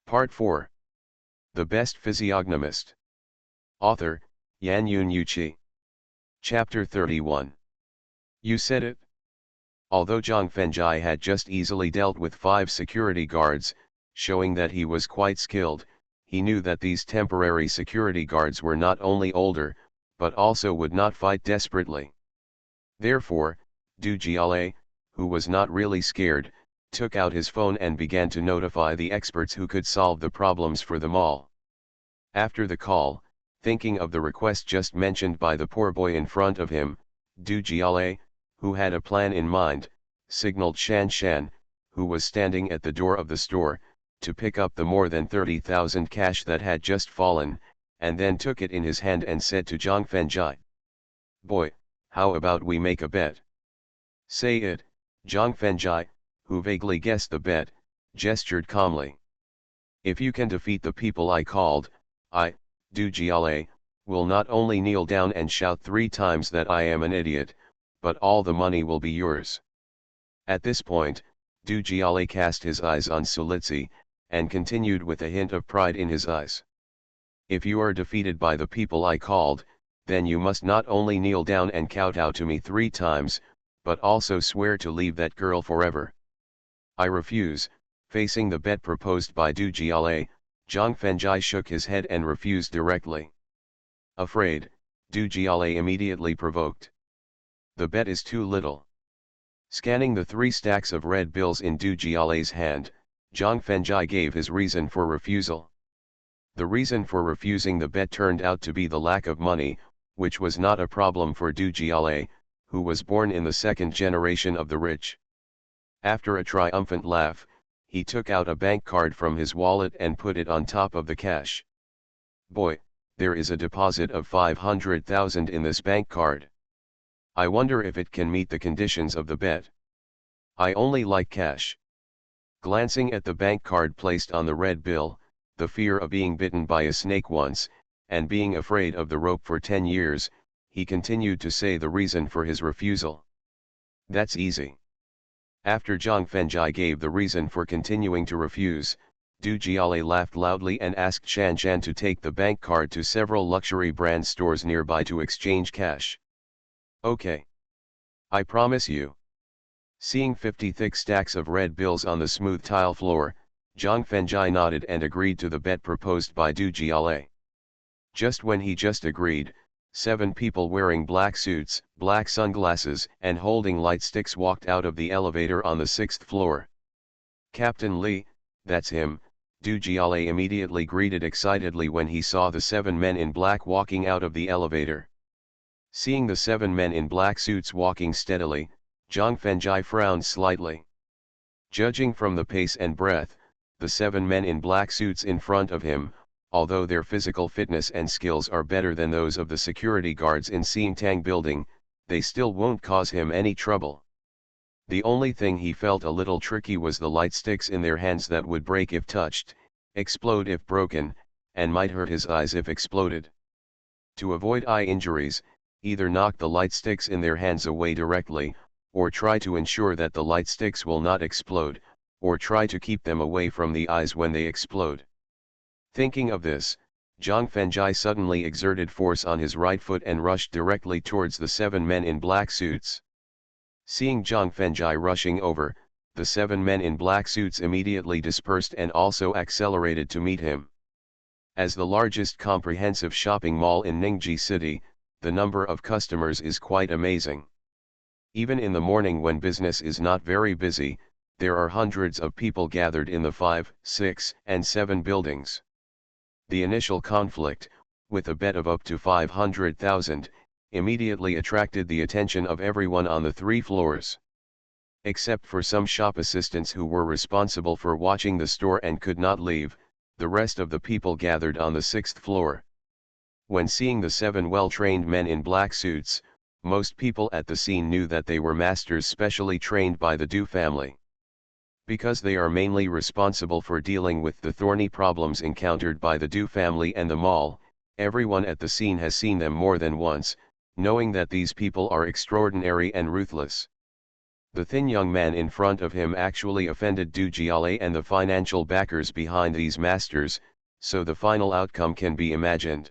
Part 4. The Best Physiognomist. Author, Yan Yun Yuchi. Chapter 31. You said it. Although Zhang Fengjai had just easily dealt with 5 security guards, showing that he was quite skilled, he knew that these temporary security guards were not only older, but also would not fight desperately. Therefore, Du Jiale, who was not really scared, took out his phone and began to notify the experts who could solve the problems for them all. After the call, thinking of the request just mentioned by the poor boy in front of him, Du Jiale, who had a plan in mind, signaled Shan Shan, who was standing at the door of the store, to pick up the more than 30,000 cash that had just fallen, and then took it in his hand and said to Zhang Fengjai, "Boy, how about we make a bet?" "Say it," Zhang Fengjai, who vaguely guessed the bet, gestured calmly. "If you can defeat the people I called, I, Du Jiale, will not only kneel down and shout 3 times that I am an idiot, but all the money will be yours." At this point, Du Jiale cast his eyes on Sulitsi, and continued with a hint of pride in his eyes. "If you are defeated by the people I called, then you must not only kneel down and kowtow to me 3 times, but also swear to leave that girl forever." "I refuse." Facing the bet proposed by Du Jiale, Zhang Fengjai shook his head and refused directly. Afraid, Du Jiale immediately provoked. "The bet is too little." Scanning the 3 stacks of red bills in Du Jiale's hand, Zhang Fengjai gave his reason for refusal. The reason for refusing the bet turned out to be the lack of money, which was not a problem for Du Jiale, who was born in the 2nd generation of the rich. After a triumphant laugh, he took out a bank card from his wallet and put it on top of the cash. "Boy, there is a deposit of 500,000 in this bank card. I wonder if it can meet the conditions of the bet. I only like cash." Glancing at the bank card placed on the red bill, the fear of being bitten by a snake once, and being afraid of the rope for 10 years, he continued to say the reason for his refusal. "That's easy." After Zhang Fengjai gave the reason for continuing to refuse, Du Jiale laughed loudly and asked Shan Shan to take the bank card to several luxury brand stores nearby to exchange cash. "Okay. I promise you." Seeing 50 thick stacks of red bills on the smooth tile floor, Zhang Fengjai nodded and agreed to the bet proposed by Du Jiale. Just when he just agreed, 7 people wearing black suits, black sunglasses, and holding light sticks walked out of the elevator on the 6th floor. "Captain Li, that's him," Du Jiale immediately greeted excitedly when he saw the 7 men in black walking out of the elevator. Seeing the 7 men in black suits walking steadily, Zhang Fengjai frowned slightly. Judging from the pace and breath, the 7 men in black suits in front of him, although their physical fitness and skills are better than those of the security guards in Xintang building, they still won't cause him any trouble. The only thing he felt a little tricky was the light sticks in their hands that would break if touched, explode if broken, and might hurt his eyes if exploded. To avoid eye injuries, either knock the light sticks in their hands away directly, or try to ensure that the light sticks will not explode, or try to keep them away from the eyes when they explode. Thinking of this, Zhang Fengjai suddenly exerted force on his right foot and rushed directly towards the 7 men in black suits. Seeing Zhang Fengjai rushing over, the 7 men in black suits immediately dispersed and also accelerated to meet him. As the largest comprehensive shopping mall in Ningji City, the number of customers is quite amazing. Even in the morning when business is not very busy, there are hundreds of people gathered in the 5, 6, and 7 buildings. The initial conflict, with a bet of up to 500,000, immediately attracted the attention of everyone on the 3 floors. Except for some shop assistants who were responsible for watching the store and could not leave, the rest of the people gathered on the 6th floor. When seeing the 7 well-trained men in black suits, most people at the scene knew that they were masters specially trained by the Du family. Because they are mainly responsible for dealing with the thorny problems encountered by the Du family and the mall, everyone at the scene has seen them more than once, knowing that these people are extraordinary and ruthless. The thin young man in front of him actually offended Dujaiale and the financial backers behind these masters, so the final outcome can be imagined.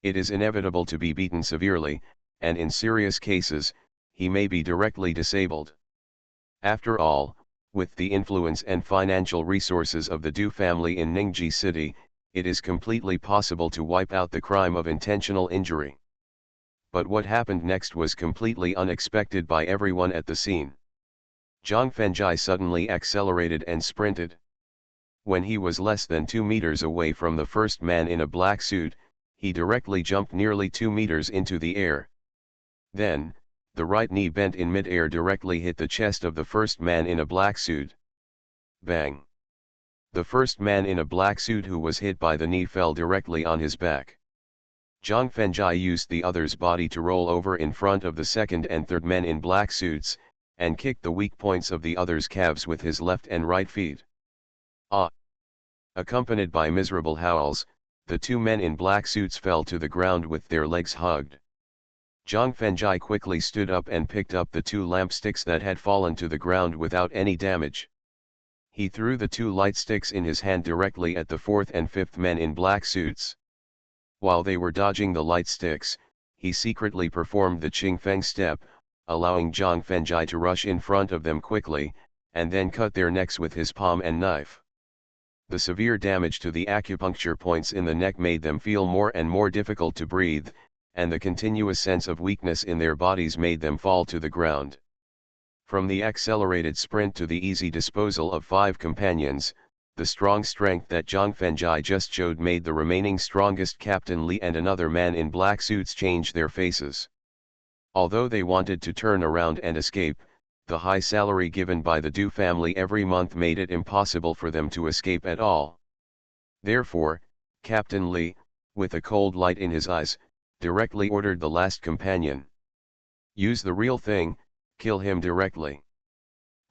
It is inevitable to be beaten severely, and in serious cases, he may be directly disabled. After all, with the influence and financial resources of the Du family in Ningji City, it is completely possible to wipe out the crime of intentional injury. But what happened next was completely unexpected by everyone at the scene. Zhang Fengjai suddenly accelerated and sprinted. When he was less than 2 meters away from the first man in a black suit, he directly jumped nearly 2 meters into the air. Then, the right knee bent in mid-air directly hit the chest of the first man in a black suit. Bang! The first man in a black suit who was hit by the knee fell directly on his back. Zhang Fengjai used the other's body to roll over in front of the second and third men in black suits, and kicked the weak points of the other's calves with his left and right feet. Ah! Accompanied by miserable howls, the two men in black suits fell to the ground with their legs hugged. Zhang Fengjai quickly stood up and picked up the 2 lamp sticks that had fallen to the ground without any damage. He threw the 2 light sticks in his hand directly at the fourth and fifth men in black suits. While they were dodging the light sticks, he secretly performed the Qing Feng step, allowing Zhang Fengjai to rush in front of them quickly, and then cut their necks with his palm and knife. The severe damage to the acupuncture points in the neck made them feel more and more difficult to breathe, and the continuous sense of weakness in their bodies made them fall to the ground. From the accelerated sprint to the easy disposal of 5 companions, the strong strength that Zhang Fengjai just showed made the remaining strongest Captain Li and another man in black suits change their faces. Although they wanted to turn around and escape, the high salary given by the Du family every month made it impossible for them to escape at all. Therefore, Captain Li, with a cold light in his eyes, directly ordered the last companion. Use the real thing, kill him directly.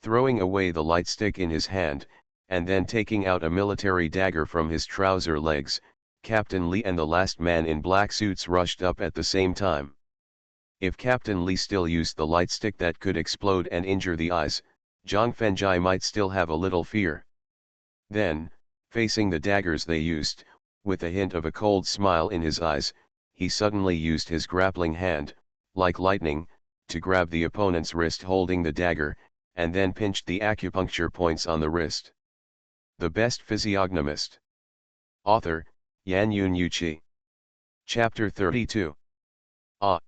Throwing away the light stick in his hand, and then taking out a military dagger from his trouser legs, Captain Li and the last man in black suits rushed up at the same time. If Captain Li still used the light stick that could explode and injure the eyes, Zhang Fengjai might still have a little fear. Then, facing the daggers they used, with a hint of a cold smile in his eyes, he suddenly used his grappling hand, like lightning, to grab the opponent's wrist holding the dagger, and then pinched the acupuncture points on the wrist. The Best Physiognomist. Author, Yan Yun Yuqi. Chapter 32. Ah!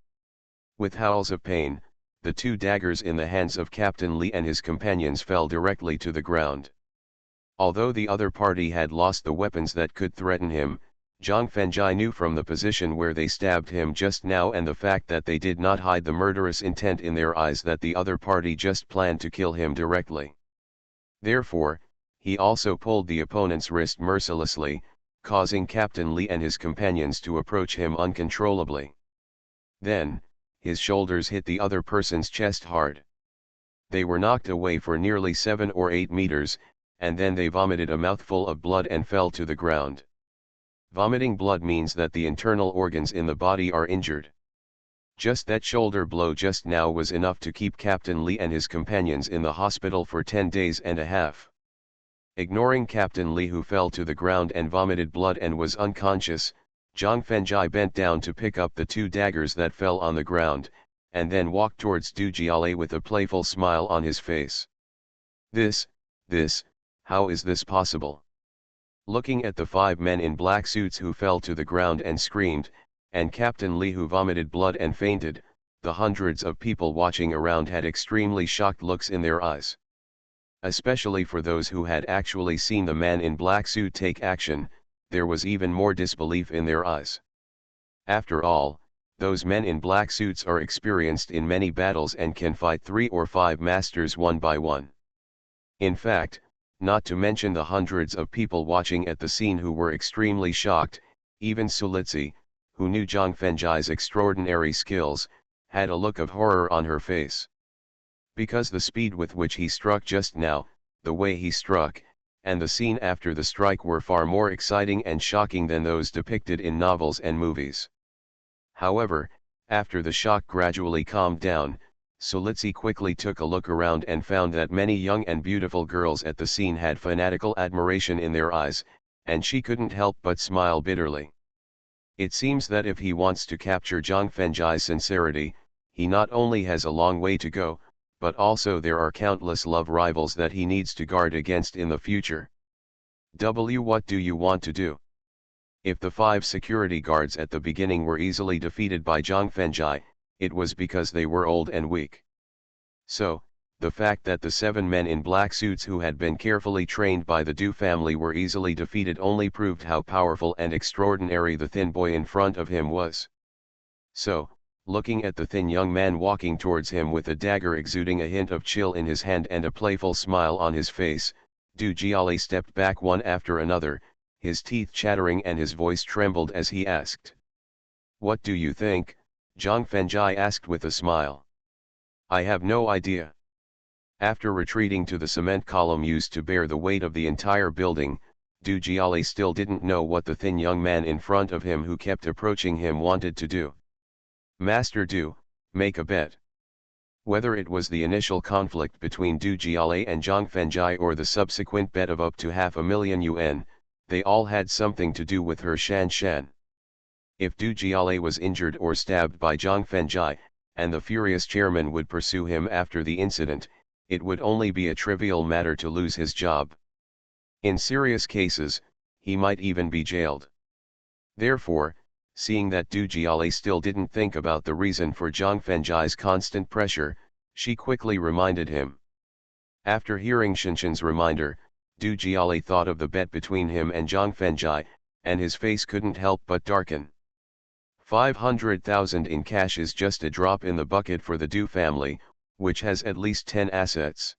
With howls of pain, the 2 daggers in the hands of Captain Li and his companions fell directly to the ground. Although the other party had lost the weapons that could threaten him, Zhang Fengjai knew from the position where they stabbed him just now and the fact that they did not hide the murderous intent in their eyes that the other party just planned to kill him directly. Therefore, he also pulled the opponent's wrist mercilessly, causing Captain Li and his companions to approach him uncontrollably. Then, his shoulders hit the other person's chest hard. They were knocked away for nearly 7 or 8 meters, and then they vomited a mouthful of blood and fell to the ground. Vomiting blood means that the internal organs in the body are injured. Just that shoulder blow just now was enough to keep Captain Li and his companions in the hospital for 10 days and a half. Ignoring Captain Li, who fell to the ground and vomited blood and was unconscious, Zhang Fengjai bent down to pick up the 2 daggers that fell on the ground, and then walked towards Dujaiale with a playful smile on his face. How is this possible? Looking at the 5 men in black suits who fell to the ground and screamed, and Captain Li who vomited blood and fainted, the hundreds of people watching around had extremely shocked looks in their eyes. Especially for those who had actually seen the man in black suit take action, there was even more disbelief in their eyes. After all, those men in black suits are experienced in many battles and can fight 3 or 5 masters one by one. In fact, not to mention the hundreds of people watching at the scene who were extremely shocked, even Sulitsi, who knew Zhang Fengjai's extraordinary skills, had a look of horror on her face. Because the speed with which he struck just now, the way he struck, and the scene after the strike were far more exciting and shocking than those depicted in novels and movies. However, after the shock gradually calmed down, Solitsi quickly took a look around and found that many young and beautiful girls at the scene had fanatical admiration in their eyes, and she couldn't help but smile bitterly. It seems that if he wants to capture Zhang Fenjai's sincerity, he not only has a long way to go, but also there are countless love rivals that he needs to guard against in the future. What do you want to do? If the 5 security guards at the beginning were easily defeated by Zhang Fenjai, it was because they were old and weak. So, the fact that the 7 men in black suits who had been carefully trained by the Du family were easily defeated only proved how powerful and extraordinary the thin boy in front of him was. So, looking at the thin young man walking towards him with a dagger exuding a hint of chill in his hand and a playful smile on his face, Du Jiali stepped back one after another, his teeth chattering and his voice trembled as he asked. "What do you think?" Zhang Fenjai asked with a smile. "I have no idea." After retreating to the cement column used to bear the weight of the entire building, Du Jiali still didn't know what the thin young man in front of him who kept approaching him wanted to do. "Master Du, make a bet." Whether it was the initial conflict between Du Jiali and Zhang Fenjai or the subsequent bet of up to 500,000 yuan, they all had something to do with her Shan Shan. If Du Jiali was injured or stabbed by Zhang Fenjai, and the furious chairman would pursue him after the incident, it would only be a trivial matter to lose his job. In serious cases, he might even be jailed. Therefore, seeing that Du Jiali still didn't think about the reason for Zhang Fenjai's constant pressure, she quickly reminded him. After hearing Shinshan's reminder, Du Jiali thought of the bet between him and Zhang Fenjai, and his face couldn't help but darken. 500,000 in cash is just a drop in the bucket for the Du family, which has at least 10 assets.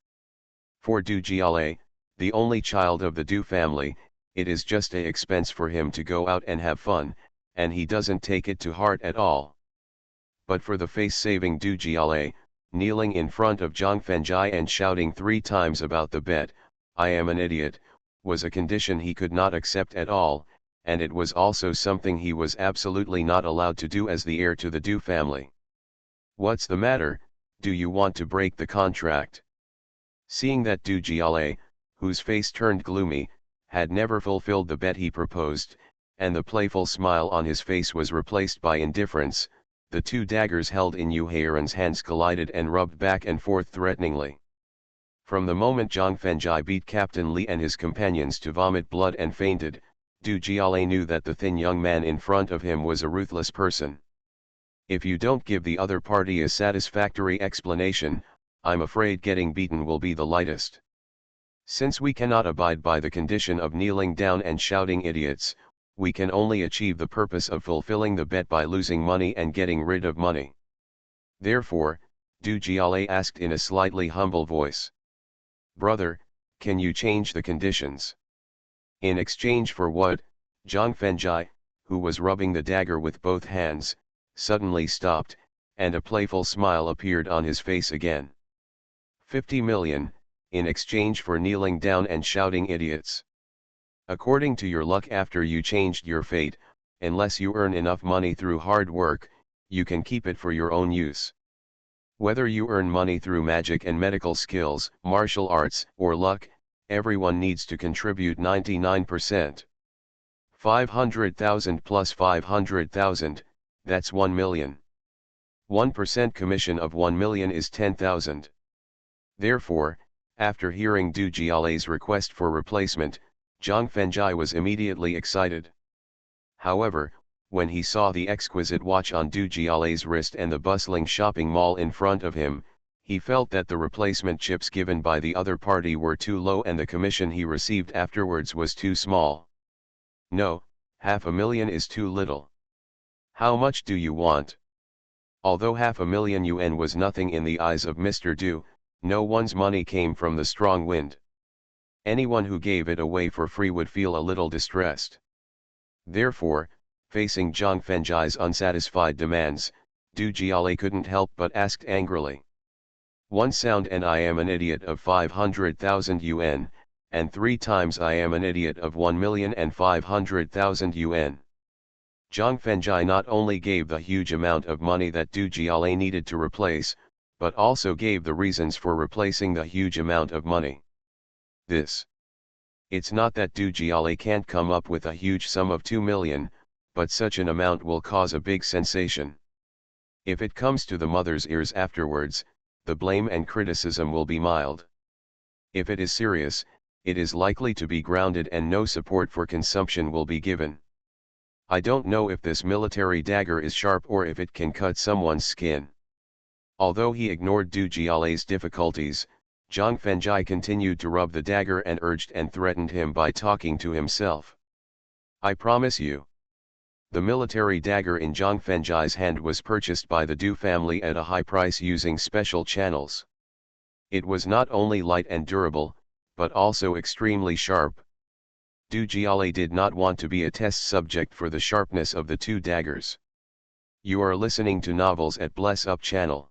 For Du Jiali, the only child of the Du family, it is just a expense for him to go out and have fun, and he doesn't take it to heart at all. But for the face-saving Du Jiali, kneeling in front of Zhang Fenjai and shouting 3 times about the bet, "I am an idiot," was a condition he could not accept at all, and it was also something he was absolutely not allowed to do as the heir to the Du family. "What's the matter? Do you want to break the contract?" Seeing that Du Jiali, whose face turned gloomy, had never fulfilled the bet he proposed, and the playful smile on his face was replaced by indifference, the 2 daggers held in Yu Heiran's hands collided and rubbed back and forth threateningly. From the moment Zhang Fenjai beat Captain Li and his companions to vomit blood and fainted, Du Jiali knew that the thin young man in front of him was a ruthless person. "If you don't give the other party a satisfactory explanation, I'm afraid getting beaten will be the lightest. Since we cannot abide by the condition of kneeling down and shouting idiots, we can only achieve the purpose of fulfilling the bet by losing money and getting rid of money." Therefore, Du Jiali asked in a slightly humble voice. "Brother, can you change the conditions?" "In exchange for what?" Zhang Fenjai, who was rubbing the dagger with both hands, suddenly stopped, and a playful smile appeared on his face again. 50 million, in exchange for kneeling down and shouting idiots. According to your luck after you changed your fate, unless you earn enough money through hard work, you can keep it for your own use. Whether you earn money through magic and medical skills, martial arts, or luck, everyone needs to contribute 99%. 500,000 plus 500,000, that's 1 million. 1% commission of 1 million is 10,000. Therefore, after hearing Du Jiali's request for replacement, Zhang Fenjai was immediately excited. However, when he saw the exquisite watch on Du Jiali's wrist and the bustling shopping mall in front of him, he felt that the replacement chips given by the other party were too low and the commission he received afterwards was too small. "No, 500,000 is too little. How much do you want?" Although 500,000 yuan was nothing in the eyes of Mr. Du, no one's money came from the strong wind. Anyone who gave it away for free would feel a little distressed. Therefore, facing Zhang Fenjai's unsatisfied demands, Du Jiali couldn't help but asked angrily. "One sound and I am an idiot of 500,000 yuan, and 3 times I am an idiot of 1,500,000 yuan. Zhang Fenjai not only gave the huge amount of money that Du Jiali needed to replace, but also gave the reasons for replacing the huge amount of money. It's not that Dujale can't come up with a huge sum of 2 million, but such an amount will cause a big sensation. If it comes to the mother's ears afterwards, the blame and criticism will be mild. If it is serious, it is likely to be grounded and no support for consumption will be given. I don't know if this military dagger is sharp or if it can cut someone's skin. Although he ignored Dujale's difficulties, Zhang Fengjai continued to rub the dagger and urged and threatened him by talking to himself. I promise you. The military dagger in Zhang Fengjai's hand was purchased by the Du family at a high price using special channels. It was not only light and durable, but also extremely sharp. Dujale did not want to be a test subject for the sharpness of the two daggers. You are listening to Novels at Bless Up channel.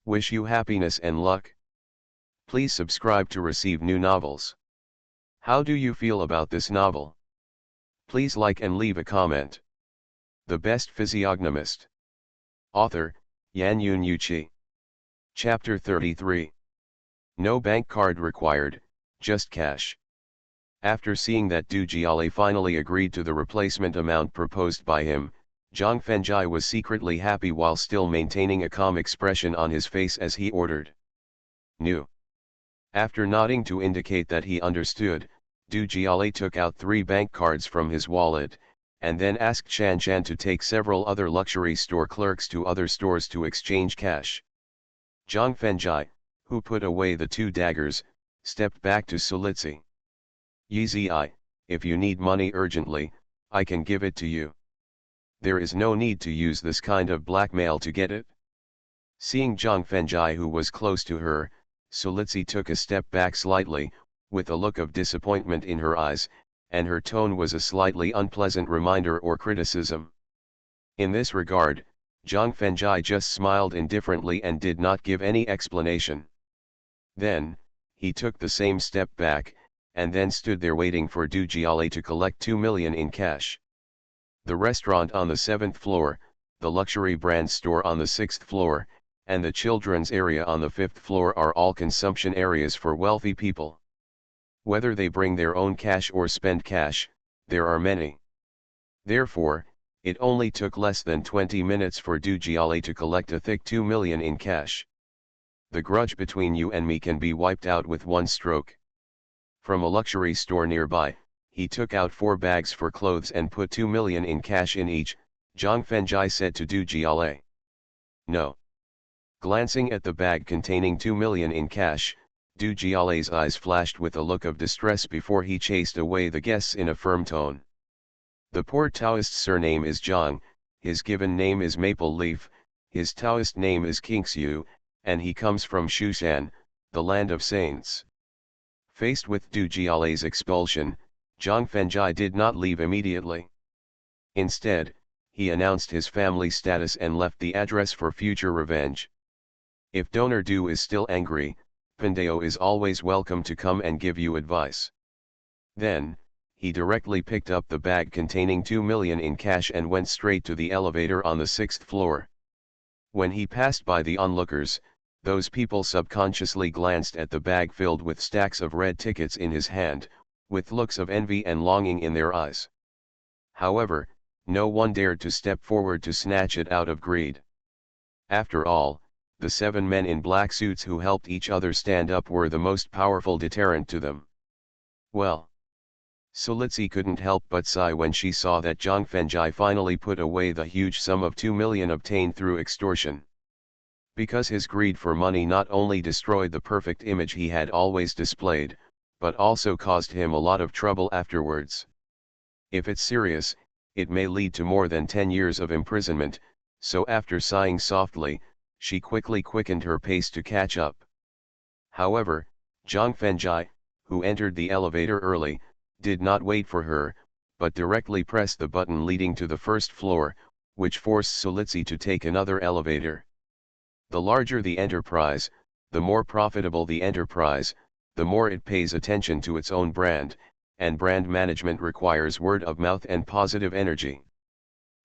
Wish you happiness and luck. Please subscribe to receive new novels. How do you feel about this novel? Please like and leave a comment. The Best Physiognomist. Author, Yan Yun Yuqi. Chapter 33. No bank card required, just cash. After seeing that Dujale finally agreed to the replacement amount proposed by him, Zhang Fengjai was secretly happy while still maintaining a calm expression on his face as he ordered. New. After nodding to indicate that he understood, Dujale took out 3 bank cards from his wallet, and then asked Shan Shan to take several other luxury store clerks to other stores to exchange cash. Zhang Fengjai, who put away the 2 daggers, stepped back to Sulitsi. Yizi, if you need money urgently, I can give it to you. There is no need to use this kind of blackmail to get it. Seeing Zhang Fengjai, who was close to her, Sulitsi took a step back slightly, with a look of disappointment in her eyes, and her tone was a slightly unpleasant reminder or criticism. In this regard, Zhang Fengjai just smiled indifferently and did not give any explanation. Then, he took the same step back, and then stood there waiting for Dujale to collect 2 million in cash. The restaurant on the 7th floor, the luxury brand store on the 6th floor, and the children's area on the 5th floor are all consumption areas for wealthy people. Whether they bring their own cash or spend cash, there are many. Therefore, it only took less than 20 minutes for Dujale to collect a thick 2 million in cash. The grudge between you and me can be wiped out with one stroke. From a luxury store nearby, he took out 4 bags for clothes and put 2 million in cash in each. Zhang Fengjai said to Dujale. No. Glancing at the bag containing 2 million in cash, Dujale's eyes flashed with a look of distress before he chased away the guests in a firm tone. The poor Taoist's surname is Zhang, his given name is Maple Leaf, his Taoist name is Kingxiu, and he comes from Shushan, the land of saints. Faced with Dujale's expulsion, Zhang Fengjai did not leave immediately. Instead, he announced his family status and left the address for future revenge. If Donor Du is still angry, Pandeo is always welcome to come and give you advice. Then, he directly picked up the bag containing 2 million in cash and went straight to the elevator on the 6th floor. When he passed by the onlookers, those people subconsciously glanced at the bag filled with stacks of red tickets in his hand, with looks of envy and longing in their eyes. However, no one dared to step forward to snatch it out of greed. After all, the 7 men in black suits who helped each other stand up were the most powerful deterrent to them. Well, Sulitsi couldn't help but sigh when she saw that Zhang Fengjai finally put away the huge sum of 2 million obtained through extortion. Because his greed for money not only destroyed the perfect image he had always displayed, but also caused him a lot of trouble afterwards. If it's serious, it may lead to more than 10 years of imprisonment, so after sighing softly, she quickly quickened her pace to catch up. However, Zhang Fengjai, who entered the elevator early, did not wait for her, but directly pressed the button leading to the 1st floor, which forced Sulitsi to take another elevator. The larger the enterprise, the more profitable the enterprise, the more it pays attention to its own brand, and brand management requires word of mouth and positive energy.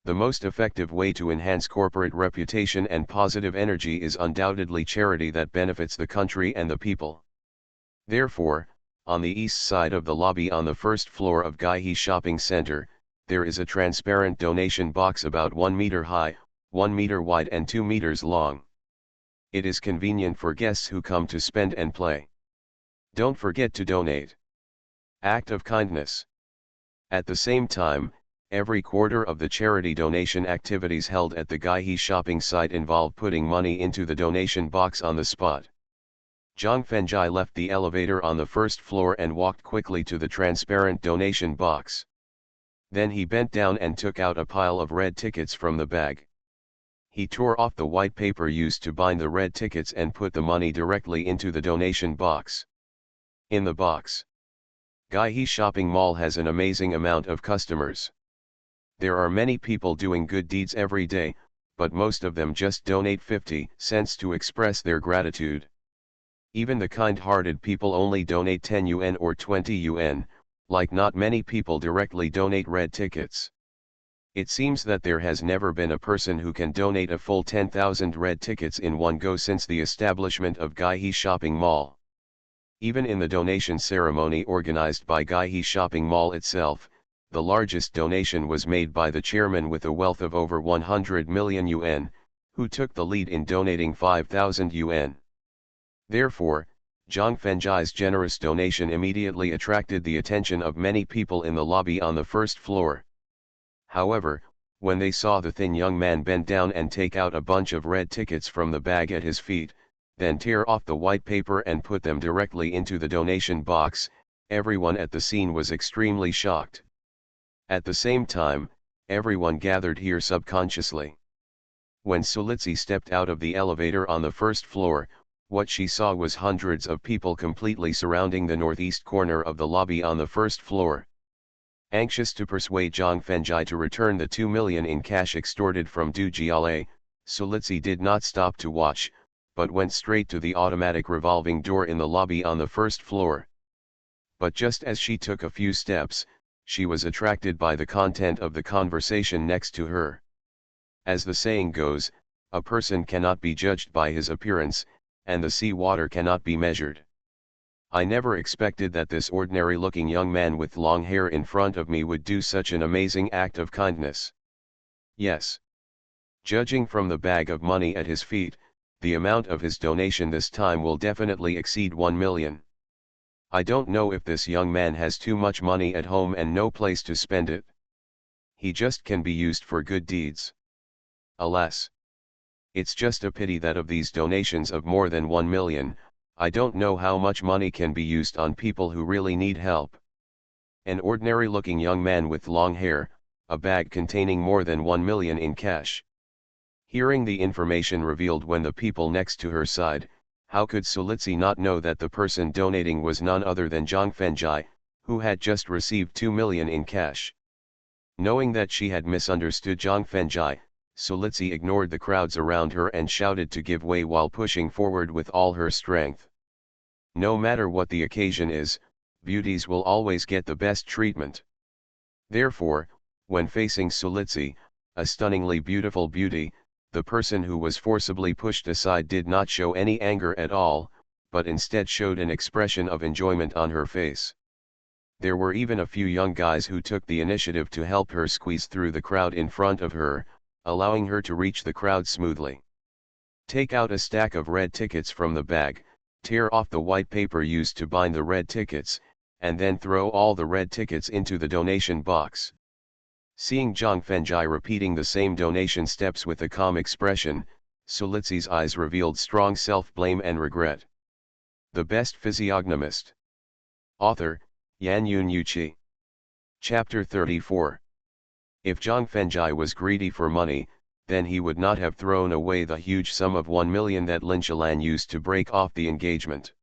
The most effective way to enhance corporate reputation and positive energy is undoubtedly charity that benefits the country and the people. Therefore, on the east side of the lobby on the first floor of Gaihe Shopping Center, there is a transparent donation box about 1 meter high, 1 meter wide and 2 meters long. It is convenient for guests who come to spend and play. Don't forget to donate. Act of kindness. At the same time, every quarter of the charity donation activities held at the Gaihe shopping site involve putting money into the donation box on the spot. Zhang Fengjai left the elevator on the first floor and walked quickly to the transparent donation box. Then he bent down and took out a pile of red tickets from the bag. He tore off the white paper used to bind the red tickets and put the money directly into the donation box. In the box, Gaihe Shopping Mall has an amazing amount of customers. There are many people doing good deeds every day, but most of them just donate 50 cents to express their gratitude. Even the kind-hearted people only donate 10 yuan or 20 yuan, like not many people directly donate red tickets. It seems that there has never been a person who can donate a full 10,000 red tickets in one go since the establishment of Gaihe Shopping Mall. Even in the donation ceremony organized by Gaihe Shopping Mall itself, the largest donation was made by the chairman with a wealth of over 100 million yuan, who took the lead in donating 5,000 yuan. Therefore, Zhang Fengjai's generous donation immediately attracted the attention of many people in the lobby on the first floor. However, when they saw the thin young man bend down and take out a bunch of red tickets from the bag at his feet, then tear off the white paper and put them directly into the donation box, everyone at the scene was extremely shocked. At the same time, everyone gathered here subconsciously. When Sulitsi stepped out of the elevator on the first floor, what she saw was hundreds of people completely surrounding the northeast corner of the lobby on the first floor. Anxious to persuade Zhang Fengjai to return the 2 million in cash extorted from Du Jiale, Sulitsi did not stop to watch, but went straight to the automatic revolving door in the lobby on the first floor. But just as she took a few steps, she was attracted by the content of the conversation next to her. As the saying goes, a person cannot be judged by his appearance, and the sea water cannot be measured. I never expected that this ordinary-looking young man with long hair in front of me would do such an amazing act of kindness. Yes. Judging from the bag of money at his feet, the amount of his donation this time will definitely exceed 1 million. I don't know if this young man has too much money at home and no place to spend it. He just can be used for good deeds. Alas. It's just a pity that of these donations of more than 1 million, I don't know how much money can be used on people who really need help. An ordinary-looking young man with long hair, a bag containing more than 1 million in cash. Hearing the information revealed when the people next to her side, how could Sulitsi not know that the person donating was none other than Zhang Fengjai, who had just received 2 million in cash? Knowing that she had misunderstood Zhang Fengjai, Sulitsi ignored the crowds around her and shouted to give way while pushing forward with all her strength. No matter what the occasion is, beauties will always get the best treatment. Therefore, when facing Sulitsi, a stunningly beautiful beauty, the person who was forcibly pushed aside did not show any anger at all, but instead showed an expression of enjoyment on her face. There were even a few young guys who took the initiative to help her squeeze through the crowd in front of her, allowing her to reach the crowd smoothly. Take out a stack of red tickets from the bag, tear off the white paper used to bind the red tickets, and then throw all the red tickets into the donation box. Seeing Zhang Fengjai repeating the same donation steps with a calm expression, Sulitsi's eyes revealed strong self-blame and regret. The Best Physiognomist. Author, Yan Yun Yuqi. Chapter 34. If Zhang Fengjai was greedy for money, then he would not have thrown away the huge sum of 1 million that Lin Shalan used to break off the engagement.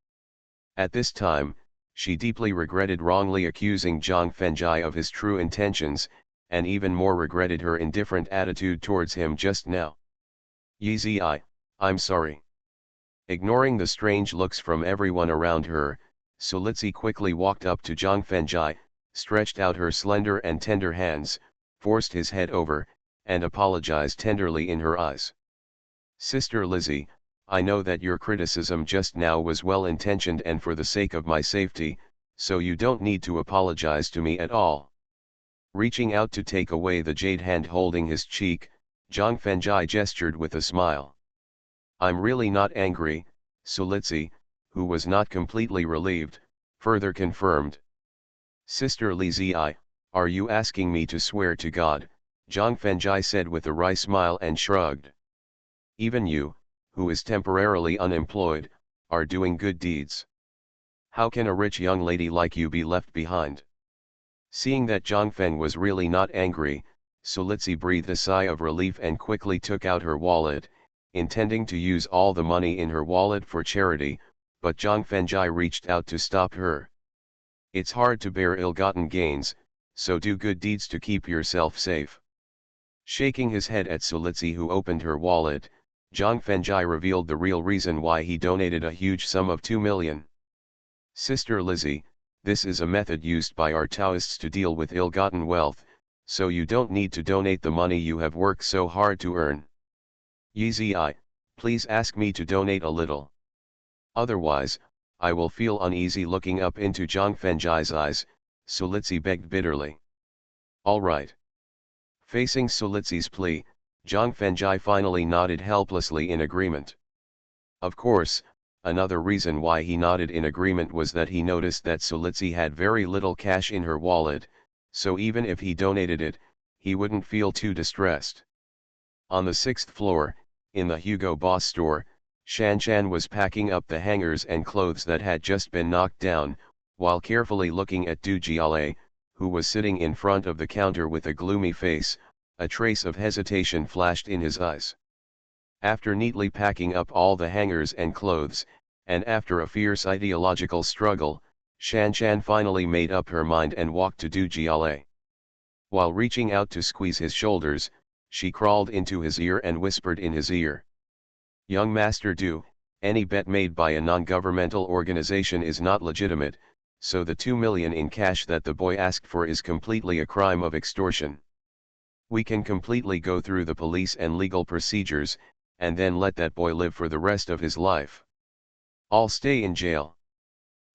At this time, she deeply regretted wrongly accusing Zhang Fengjai of his true intentions, and even more regretted her indifferent attitude towards him just now. Yizi, I'm sorry. Ignoring the strange looks from everyone around her, Sulitsi quickly walked up to Zhang Fengjai, stretched out her slender and tender hands, forced his head over, and apologized tenderly in her eyes. "Sister Lizzie, I know that your criticism just now was well-intentioned and for the sake of my safety, so you don't need to apologize to me at all." Reaching out to take away the jade hand holding his cheek, Zhang Fengjai gestured with a smile. "I'm really not angry," Sulitzi, who was not completely relieved, further confirmed. "Sister Lizzie, are you asking me to swear to God?" Zhang Fengjai said with a wry smile and shrugged. "Even you, who is temporarily unemployed, are doing good deeds. How can a rich young lady like you be left behind?" Seeing that Zhang Feng was really not angry, Sulitzi breathed a sigh of relief and quickly took out her wallet, intending to use all the money in her wallet for charity, but Zhang Fengjai reached out to stop her. "It's hard to bear ill-gotten gains, so do good deeds to keep yourself safe." Shaking his head at Sulitzi, who opened her wallet, Zhang Fengjai revealed the real reason why he donated a huge sum of 2 million. "Sister Lizzie, this is a method used by our Taoists to deal with ill-gotten wealth, so you don't need to donate the money you have worked so hard to earn. Yizi, please ask me to donate a little. Otherwise, I will feel uneasy." Looking up into Zhang Fengjai's eyes, Sulitzi begged bitterly. "All right." Facing Sulitzi's plea, Zhang Fengjai finally nodded helplessly in agreement. Of course, another reason why he nodded in agreement was that he noticed that Sulitzi had very little cash in her wallet, so even if he donated it, he wouldn't feel too distressed. On the 6th floor, in the Hugo Boss store, Shan Shan was packing up the hangers and clothes that had just been knocked down, while carefully looking at Du Jiale, who was sitting in front of the counter with a gloomy face. A trace of hesitation flashed in his eyes. After neatly packing up all the hangers and clothes, and after a fierce ideological struggle, Shan Shan finally made up her mind and walked to Du Jiale. While reaching out to squeeze his shoulders, she crawled into his ear and whispered in his ear. "Young Master Du, any bet made by a non-governmental organization is not legitimate, so the 2 million in cash that the boy asked for is completely a crime of extortion. We can completely go through the police and legal procedures, and then let that boy live for the rest of his life. I'll stay in jail."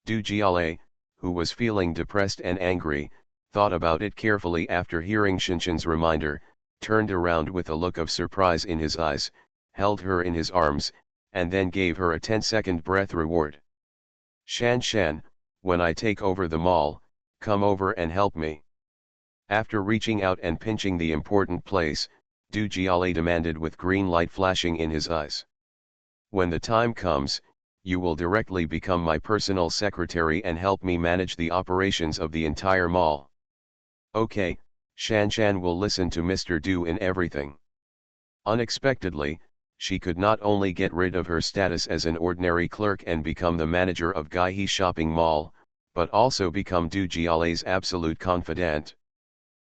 Du Jiale, who was feeling depressed and angry, thought about it carefully after hearing Shinshan's reminder, turned around with a look of surprise in his eyes, held her in his arms, and then gave her a 10-second breath reward. "Shan Shan, when I take over the mall, come over and help me." After reaching out and pinching the important place, Du Jiale demanded with green light flashing in his eyes. "When the time comes, you will directly become my personal secretary and help me manage the operations of the entire mall." "Okay, Shan Shan will listen to Mr. Du in everything." Unexpectedly, she could not only get rid of her status as an ordinary clerk and become the manager of Gaihe Shopping Mall, but also become Du Jiale's absolute confidant.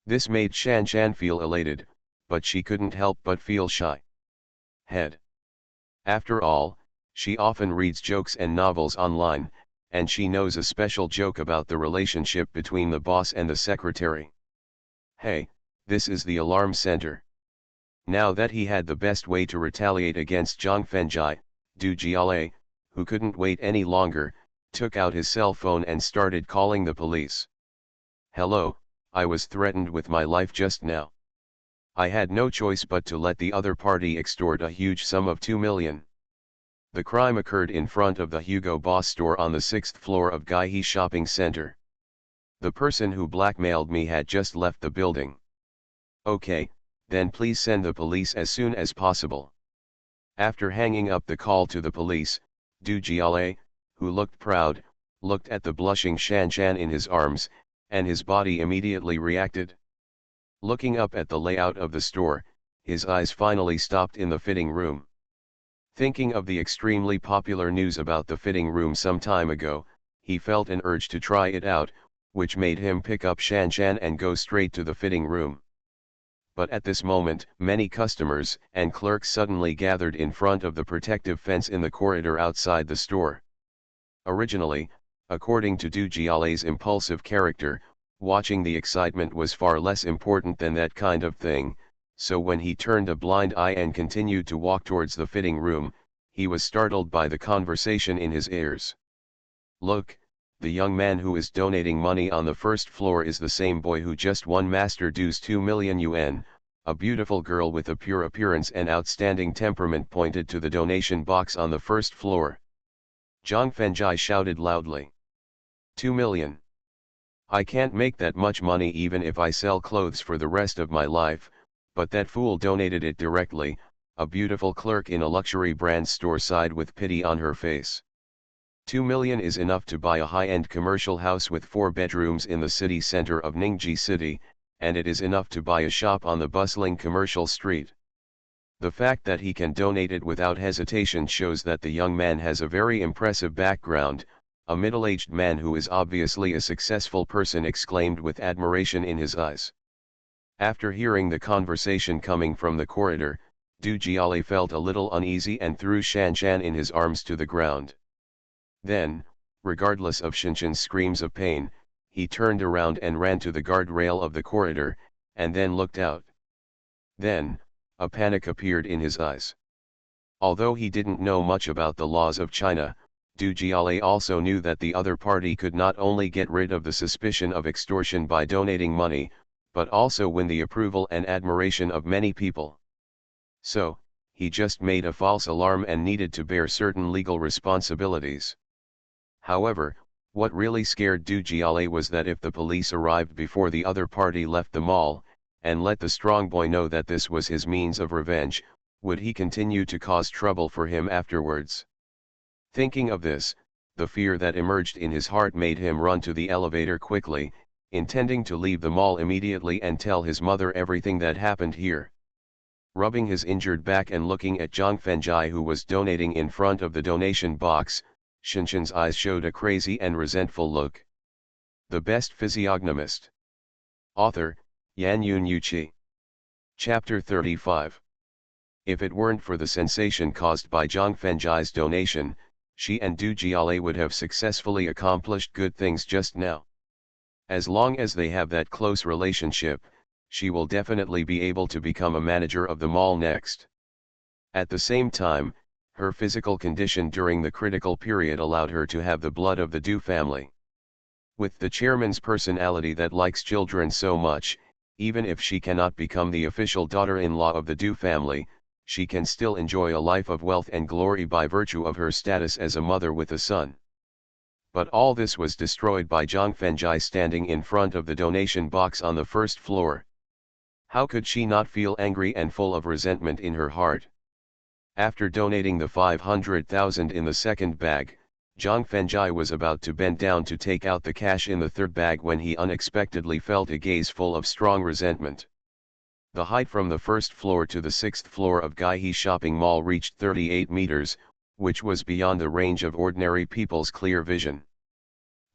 This made Shan Shan feel elated, but she couldn't help but feel shy. Head. After all, she often reads jokes and novels online, and she knows a special joke about the relationship between the boss and the secretary. "Hey, this is the alarm center." Now that he had the best way to retaliate against Zhang Fengjai, Du Jiale, who couldn't wait any longer, took out his cell phone and started calling the police. "Hello, I was threatened with my life just now. I had no choice but to let the other party extort a huge sum of 2 million. The crime occurred in front of the Hugo Boss store on the 6th floor of Gaihe Shopping Center. The person who blackmailed me had just left the building." "Okay, then please send the police as soon as possible." After hanging up the call to the police, Du Jiale, who looked proud, looked at the blushing Shan Shan in his arms, and his body immediately reacted. Looking up at the layout of the store, his eyes finally stopped in the fitting room. Thinking of the extremely popular news about the fitting room some time ago, he felt an urge to try it out, which made him pick up Shan Shan and go straight to the fitting room. But at this moment, many customers and clerks suddenly gathered in front of the protective fence in the corridor outside the store. Originally, according to Du Jiale's impulsive character, watching the excitement was far less important than that kind of thing, so when he turned a blind eye and continued to walk towards the fitting room, he was startled by the conversation in his ears. "Look, the young man who is donating money on the first floor is the same boy who just won Master Du's 2 million yuan, a beautiful girl with a pure appearance and outstanding temperament pointed to the donation box on the first floor. Zhang Fengjai shouted loudly. 2 million. I can't make that much money even if I sell clothes for the rest of my life, but that fool donated it directly. A beautiful clerk in a luxury brand store sighed with pity on her face. 2 million is enough to buy a high-end commercial house with 4 bedrooms in the city center of Ningji City, and it is enough to buy a shop on the bustling commercial street. The fact that he can donate it without hesitation shows that the young man has a very impressive background. A middle-aged man who is obviously a successful person exclaimed with admiration in his eyes. After hearing the conversation coming from the corridor, Du Jiale felt a little uneasy and threw Shan Shan in his arms to the ground. Then, regardless of Shinshan's screams of pain, he turned around and ran to the guardrail of the corridor, and then looked out. Then, a panic appeared in his eyes. Although he didn't know much about the laws of China, Du Jiale also knew that the other party could not only get rid of the suspicion of extortion by donating money, but also win the approval and admiration of many people. So, he just made a false alarm and needed to bear certain legal responsibilities. However, what really scared Du Jiale was that if the police arrived before the other party left the mall, and let the strong boy know that this was his means of revenge, would he continue to cause trouble for him afterwards? Thinking of this, the fear that emerged in his heart made him run to the elevator quickly, intending to leave the mall immediately and tell his mother everything that happened here. Rubbing his injured back and looking at Zhang Fengjai who was donating in front of the donation box, Shinshan's eyes showed a crazy and resentful look. The Best Physiognomist. Author, Yan Yun Yuqi. Chapter 35. If it weren't for the sensation caused by Zhang Fengjai's donation, she and Du Jiale would have successfully accomplished good things just now. As long as they have that close relationship, she will definitely be able to become a manager of the mall next. At the same time, her physical condition during the critical period allowed her to have the blood of the Du family. With the chairman's personality that likes children so much, even if she cannot become the official daughter-in-law of the Du family, she can still enjoy a life of wealth and glory by virtue of her status as a mother with a son. But all this was destroyed by Zhang Fengjai standing in front of the donation box on the first floor. How could she not feel angry and full of resentment in her heart? After donating the 500,000 in the second bag, Zhang Fengjai was about to bend down to take out the cash in the third bag when he unexpectedly felt a gaze full of strong resentment. The height from the first floor to the sixth floor of Gaihe Shopping Mall reached 38 meters, which was beyond the range of ordinary people's clear vision.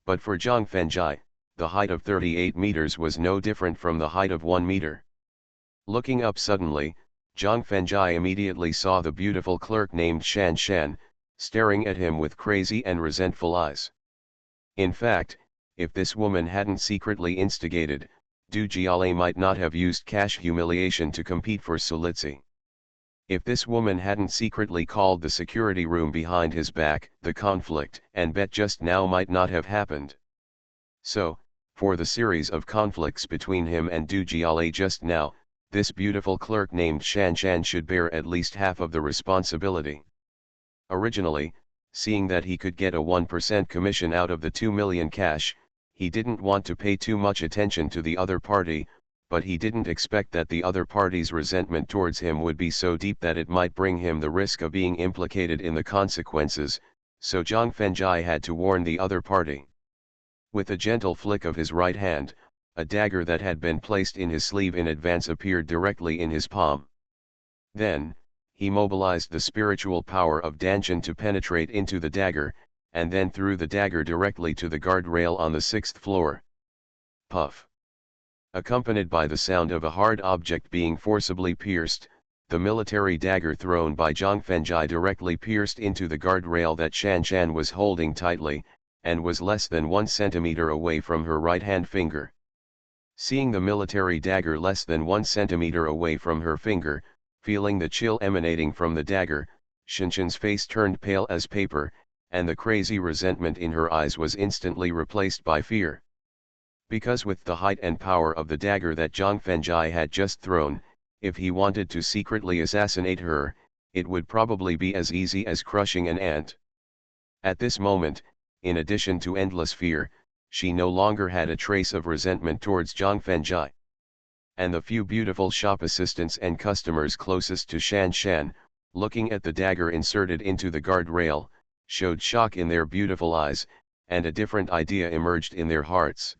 But for Zhang Fengjai, the height of 38 meters was no different from the height of 1 meter. Looking up suddenly, Zhang Fengjai immediately saw the beautiful clerk named Shan Shan, staring at him with crazy and resentful eyes. In fact, if this woman hadn't secretly instigated, Du Jiale might not have used cash humiliation to compete for Sulitsi. If this woman hadn't secretly called the security room behind his back, the conflict and bet just now might not have happened. So, for the series of conflicts between him and Du Jiale just now, this beautiful clerk named Shan Shan should bear at least half of the responsibility. Originally, seeing that he could get a 1% commission out of the 2 million cash, he didn't want to pay too much attention to the other party, but he didn't expect that the other party's resentment towards him would be so deep that it might bring him the risk of being implicated in the consequences, so Zhang Fengjai had to warn the other party. With a gentle flick of his right hand, a dagger that had been placed in his sleeve in advance appeared directly in his palm. Then, he mobilized the spiritual power of Danshan to penetrate into the dagger, and then threw the dagger directly to the guardrail on the 6th floor. Puff. Accompanied by the sound of a hard object being forcibly pierced, the military dagger thrown by Zhang Fengjai directly pierced into the guardrail that Shan Shan was holding tightly, and was less than 1 centimeter away from her right-hand finger. Seeing the military dagger less than 1 centimeter away from her finger, feeling the chill emanating from the dagger, Shinshin's face turned pale as paper, and the crazy resentment in her eyes was instantly replaced by fear. Because with the height and power of the dagger that Zhang Fengjie had just thrown, if he wanted to secretly assassinate her, it would probably be as easy as crushing an ant. At this moment, in addition to endless fear, she no longer had a trace of resentment towards Zhang Fengjie. And the few beautiful shop assistants and customers closest to Shan Shan, looking at the dagger inserted into the guardrail, showed shock in their beautiful eyes, and a different idea emerged in their hearts.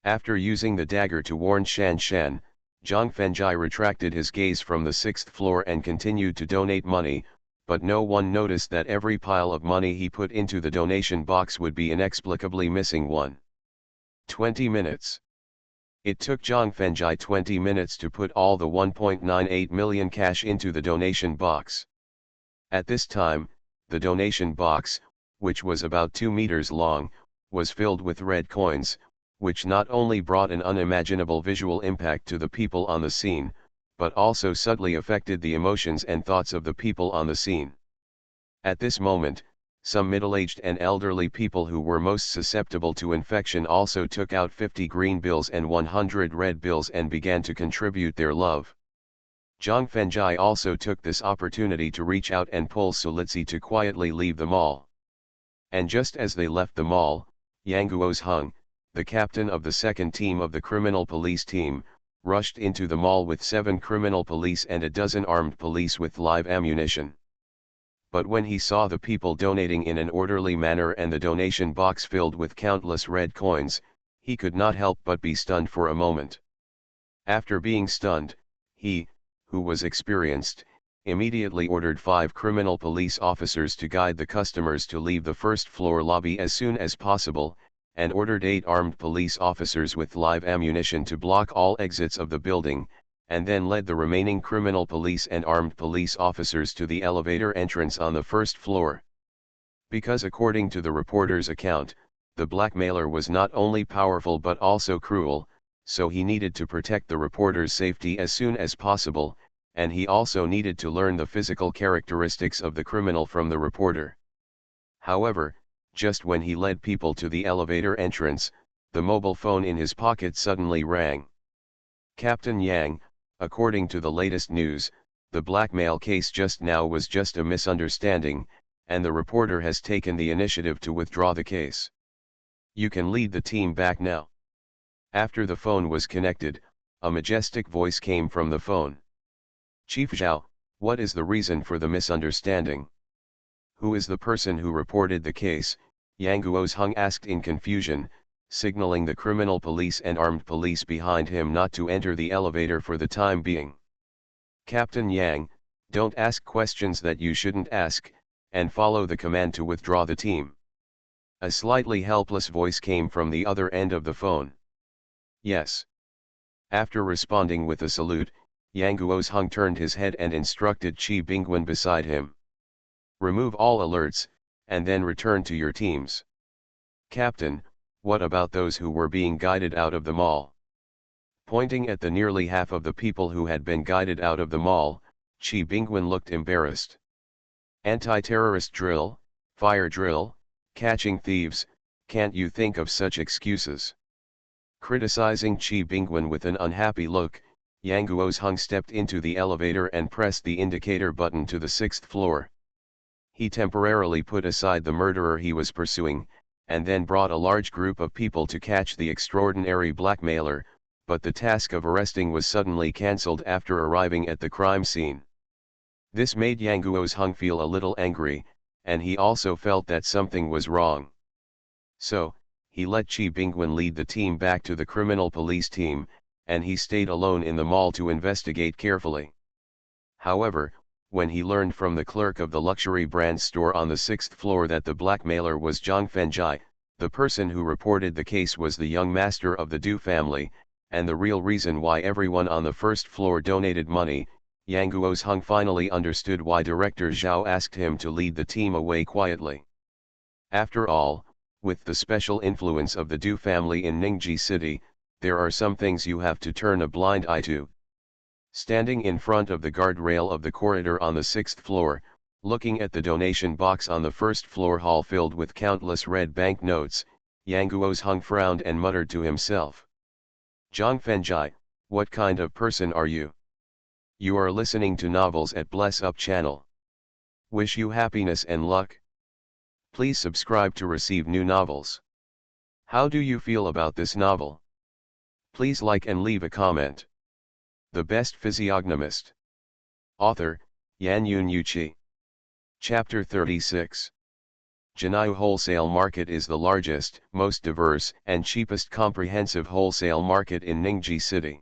After using the dagger to warn Shan Shan, Zhang Fengjie retracted his gaze from the 6th floor and continued to donate money, but no one noticed that every pile of money he put into the donation box would be inexplicably missing 20 minutes. It took Zhang Fengjie 20 minutes to put all the 1.98 million cash into the donation box. At this time, the donation box, which was about 2 meters long, was filled with red coins, which not only brought an unimaginable visual impact to the people on the scene, but also subtly affected the emotions and thoughts of the people on the scene. At this moment, some middle-aged and elderly people who were most susceptible to infection also took out 50 green bills and 100 red bills and began to contribute their love. Zhang Fengjie also took this opportunity to reach out and pull Sulitzi to quietly leave the mall. And just as they left the mall, Yang Guozheng, the captain of the second team of the criminal police team, rushed into the mall with 7 criminal police and a dozen armed police with live ammunition. But when he saw the people donating in an orderly manner and the donation box filled with countless red coins, he could not help but be stunned for a moment. After being stunned, he, who was experienced, immediately ordered 5 criminal police officers to guide the customers to leave the first-floor lobby as soon as possible, and ordered 8 armed police officers with live ammunition to block all exits of the building, and then led the remaining criminal police and armed police officers to the elevator entrance on the first floor. Because according to the reporter's account, the blackmailer was not only powerful but also cruel, so he needed to protect the reporter's safety as soon as possible, and he also needed to learn the physical characteristics of the criminal from the reporter. However, just when he led people to the elevator entrance, the mobile phone in his pocket suddenly rang. Captain Yang, according to the latest news, the blackmail case just now was just a misunderstanding, and the reporter has taken the initiative to withdraw the case. You can lead the team back now. After the phone was connected, a majestic voice came from the phone. Chief Zhao, what is the reason for the misunderstanding? Who is the person who reported the case? Yang Guozheng asked in confusion, signaling the criminal police and armed police behind him not to enter the elevator for the time being. Captain Yang, don't ask questions that you shouldn't ask, and follow the command to withdraw the team. A slightly helpless voice came from the other end of the phone. Yes. After responding with a salute, Yang Guozheng turned his head and instructed Qi Bingwen beside him. Remove all alerts, and then return to your teams. Captain, what about those who were being guided out of the mall? Pointing at the nearly half of the people who had been guided out of the mall, Qi Bingwen looked embarrassed. Anti-terrorist drill, fire drill, catching thieves, can't you think of such excuses? Criticizing Qi Bingwen with an unhappy look, Yang Guozheng stepped into the elevator and pressed the indicator button to the 6th floor. He temporarily put aside the murderer he was pursuing, and then brought a large group of people to catch the extraordinary blackmailer, but the task of arresting was suddenly cancelled after arriving at the crime scene. This made Yang Guozheng feel a little angry, and he also felt that something was wrong. So, he let Qi Bingwen lead the team back to the criminal police team, and he stayed alone in the mall to investigate carefully. However, when he learned from the clerk of the luxury brand store on the 6th floor that the blackmailer was Zhang Fengjie, the person who reported the case was the young master of the Du family, and the real reason why everyone on the 1st floor donated money, Yang Guozheng finally understood why Director Zhao asked him to lead the team away quietly. After all, with the special influence of the Du family in Ningji City, there are some things you have to turn a blind eye to. Standing in front of the guardrail of the corridor on the 6th floor, looking at the donation box on the 1st floor hall filled with countless red banknotes, Yang Guozheng frowned and muttered to himself. Zhang Fengjai, what kind of person are you? You are listening to novels at Bless Up channel. Wish you happiness and luck. Please subscribe to receive new novels. How do you feel about this novel? Please like and leave a comment. The Best Physiognomist. Author, Yan Yun Yuqi. Chapter 36. Janai Wholesale Market is the largest, most diverse, and cheapest comprehensive wholesale market in Ningji City.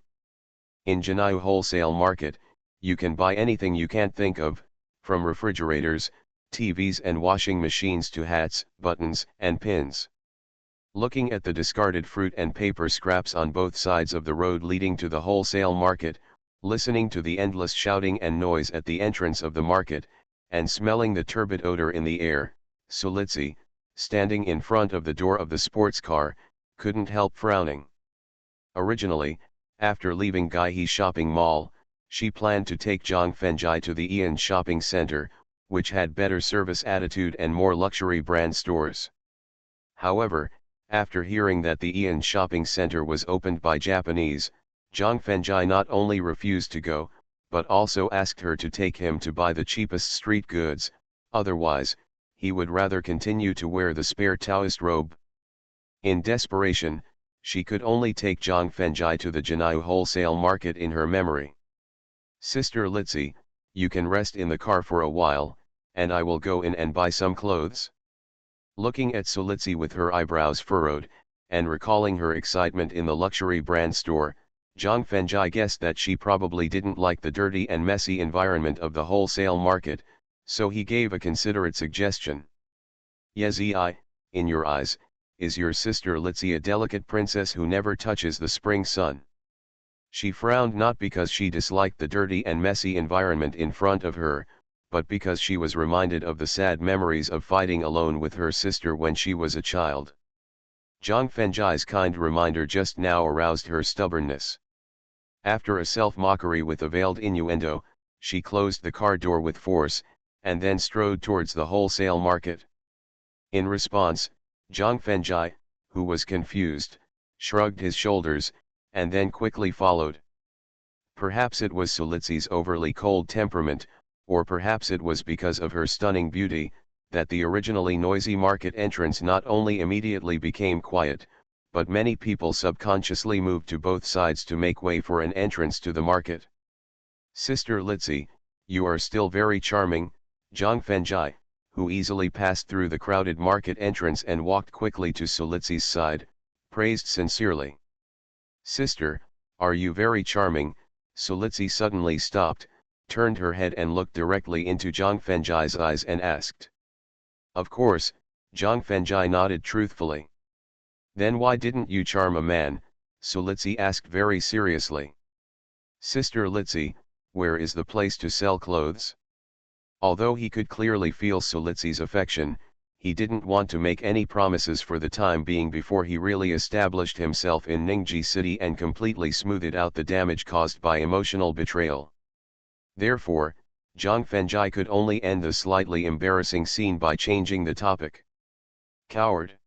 In Janai Wholesale Market, you can buy anything you can't think of, from refrigerators, TVs and washing machines to hats, buttons, and pins. Looking at the discarded fruit and paper scraps on both sides of the road leading to the wholesale market, listening to the endless shouting and noise at the entrance of the market, and smelling the turbid odor in the air, Sulitsi, standing in front of the door of the sports car, couldn't help frowning. Originally, after leaving Gaihe Shopping Mall, she planned to take Zhang Fengjai to the Ian Shopping Center, which had better service attitude and more luxury brand stores. However, after hearing that the Ian Shopping Center was opened by Japanese, Zhang Fengjai not only refused to go, but also asked her to take him to buy the cheapest street goods, otherwise, he would rather continue to wear the spare Taoist robe. In desperation, she could only take Zhang Fengjai to the Janai wholesale market in her memory. Sister Litsi, you can rest in the car for a while, and I will go in and buy some clothes. Looking at Sulitsi with her eyebrows furrowed, and recalling her excitement in the luxury brand store, Zhang Fengjai guessed that she probably didn't like the dirty and messy environment of the wholesale market, so he gave a considerate suggestion. Yezi, in your eyes, is your sister Litsi a delicate princess who never touches the spring sun? She frowned not because she disliked the dirty and messy environment in front of her, but because she was reminded of the sad memories of fighting alone with her sister when she was a child. Zhang Fengjai's kind reminder just now aroused her stubbornness. After a self-mockery with a veiled innuendo, she closed the car door with force, and then strode towards the wholesale market. In response, Zhang Fengjai, who was confused, shrugged his shoulders, and then quickly followed. Perhaps it was Sulitsi's overly cold temperament, or perhaps it was because of her stunning beauty, that the originally noisy market entrance not only immediately became quiet, but many people subconsciously moved to both sides to make way for an entrance to the market. Sister Litsi, you are still very charming, Zhang Fengjai, who easily passed through the crowded market entrance and walked quickly to Sulitsi's side, praised sincerely. Sister, are you very charming? Sulitsi suddenly stopped, turned her head and looked directly into Zhang Fengjai's eyes and asked. Of course, Zhang Fengjai nodded truthfully. Then why didn't you charm a man? Sulitsi asked very seriously. Sister Litsi, where is the place to sell clothes? Although he could clearly feel Sulitsi's affection, he didn't want to make any promises for the time being before he really established himself in Ningji City and completely smoothed out the damage caused by emotional betrayal. Therefore, Zhang Fengjai could only end the slightly embarrassing scene by changing the topic. Coward.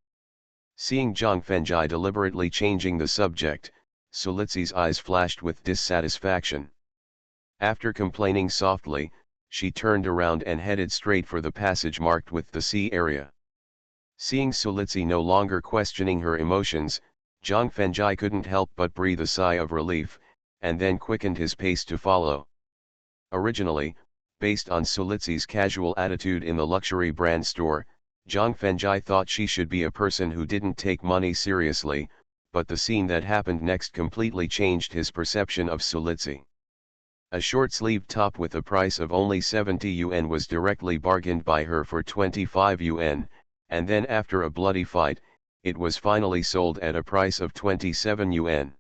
Seeing Zhang Fengjai deliberately changing the subject, Sulitsi's eyes flashed with dissatisfaction. After complaining softly, she turned around and headed straight for the passage marked with the C area. Seeing Sulitsi no longer questioning her emotions, Zhang Fengjai couldn't help but breathe a sigh of relief, and then quickened his pace to follow. Originally, based on Sulitsi's casual attitude in the luxury brand store, Zhang Fengjai thought she should be a person who didn't take money seriously, but the scene that happened next completely changed his perception of Sulitsi. A short-sleeved top with a price of only 70 yuan was directly bargained by her for 25 yuan, and then after a bloody fight, it was finally sold at a price of 27 yuan.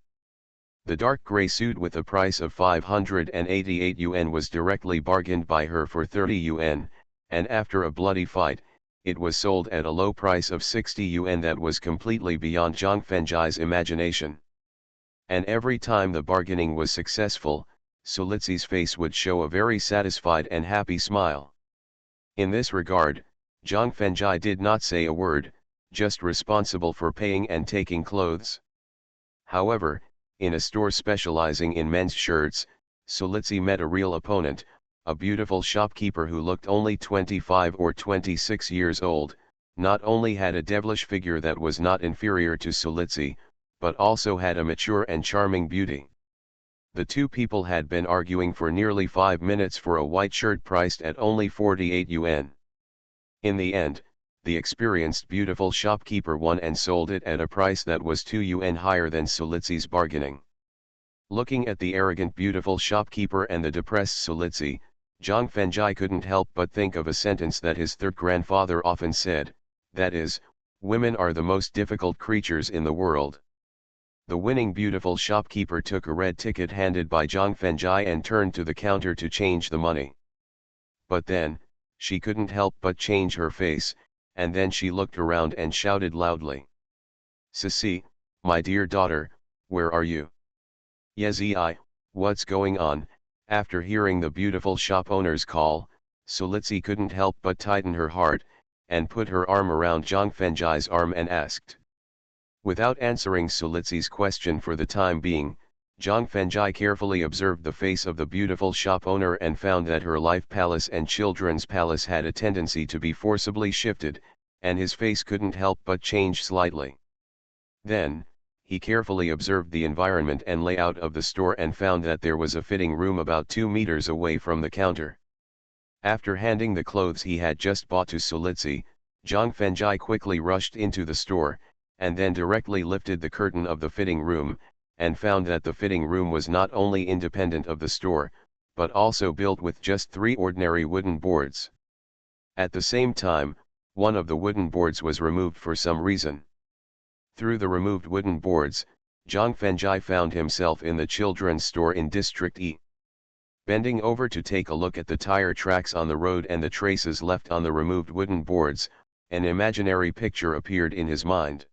The dark grey suit with a price of 588 yuan was directly bargained by her for 30 yuan, and after a bloody fight, it was sold at a low price of 60 yuan that was completely beyond Zhang Fengjai's imagination. And every time the bargaining was successful, Sulitsi's face would show a very satisfied and happy smile. In this regard, Zhang Fengjai did not say a word, just responsible for paying and taking clothes. However, in a store specializing in men's shirts, Sulitsi met a real opponent, a beautiful shopkeeper who looked only 25 or 26 years old. Not only had a devilish figure that was not inferior to Sulitsi, but also had a mature and charming beauty. The two people had been arguing for nearly 5 minutes for a white shirt priced at only 48 yuan. In the end, the experienced beautiful shopkeeper won and sold it at a price that was 2 yuan higher than Sulitsi's bargaining. Looking at the arrogant beautiful shopkeeper and the depressed Sulitsi, Zhang Fengjai couldn't help but think of a sentence that his third grandfather often said, that is, women are the most difficult creatures in the world. The winning beautiful shopkeeper took a red ticket handed by Zhang Fengjai and turned to the counter to change the money. But then, she couldn't help but change her face, and then she looked around and shouted loudly. "Sisi, my dear daughter, where are you?" "Yezi, what's going on?" After hearing the beautiful shop owner's call, Sulitsi couldn't help but tighten her heart, and put her arm around Zhang Fengjai's arm and asked. Without answering Sulitsi's question for the time being, Zhang Fengjai carefully observed the face of the beautiful shop owner and found that her life palace and children's palace had a tendency to be forcibly shifted, and his face couldn't help but change slightly. Then, he carefully observed the environment and layout of the store and found that there was a fitting room about 2 meters away from the counter. After handing the clothes he had just bought to Sulitsi, Zhang Fengjai quickly rushed into the store, and then directly lifted the curtain of the fitting room, and found that the fitting room was not only independent of the store, but also built with just 3 ordinary wooden boards. At the same time, one of the wooden boards was removed for some reason. Through the removed wooden boards, Zhang Fengjai found himself in the children's store in District E. Bending over to take a look at the tire tracks on the road and the traces left on the removed wooden boards, an imaginary picture appeared in his mind.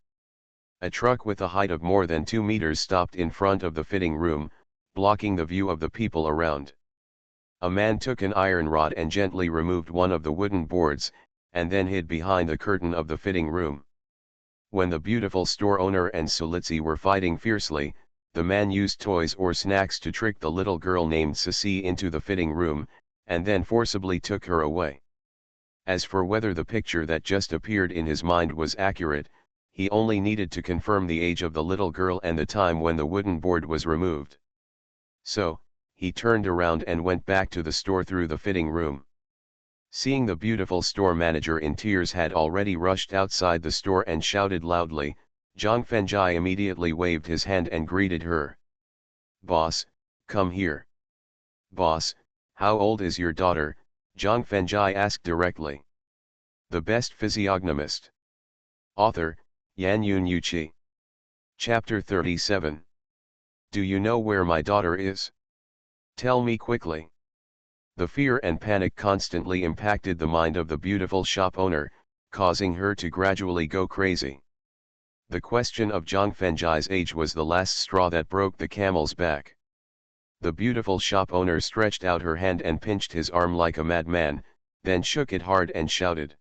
A truck with a height of more than 2 meters stopped in front of the fitting room, blocking the view of the people around. A man took an iron rod and gently removed one of the wooden boards, and then hid behind the curtain of the fitting room. When the beautiful store owner and Sulitsi were fighting fiercely, the man used toys or snacks to trick the little girl named Sisi into the fitting room, and then forcibly took her away. As for whether the picture that just appeared in his mind was accurate, he only needed to confirm the age of the little girl and the time when the wooden board was removed. So, he turned around and went back to the store through the fitting room. Seeing the beautiful store manager in tears had already rushed outside the store and shouted loudly, Zhang Fengjai immediately waved his hand and greeted her. "Boss, come here." "Boss, how old is your daughter?" Zhang Fengjai asked directly. The Best Physiognomist. Author, Yan Yun Yuqi. Chapter 37. Do you know where my daughter is? Tell me quickly. The fear and panic constantly impacted the mind of the beautiful shop owner, causing her to gradually go crazy. The question of Zhang Fengjai's age was the last straw that broke the camel's back. The beautiful shop owner stretched out her hand and pinched his arm like a madman, then shook it hard and shouted.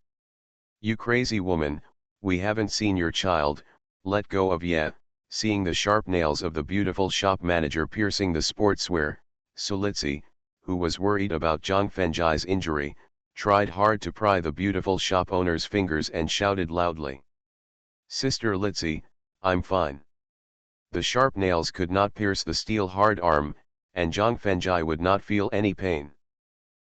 "You crazy woman, we haven't seen your child, let go of yet." Seeing the sharp nails of the beautiful shop manager piercing the sportswear, Sulitsi, who was worried about Zhang Fengjai's injury, tried hard to pry the beautiful shop owner's fingers and shouted loudly. "Sister Litsi, I'm fine." The sharp nails could not pierce the steel-hard arm, and Zhang Fengjai would not feel any pain.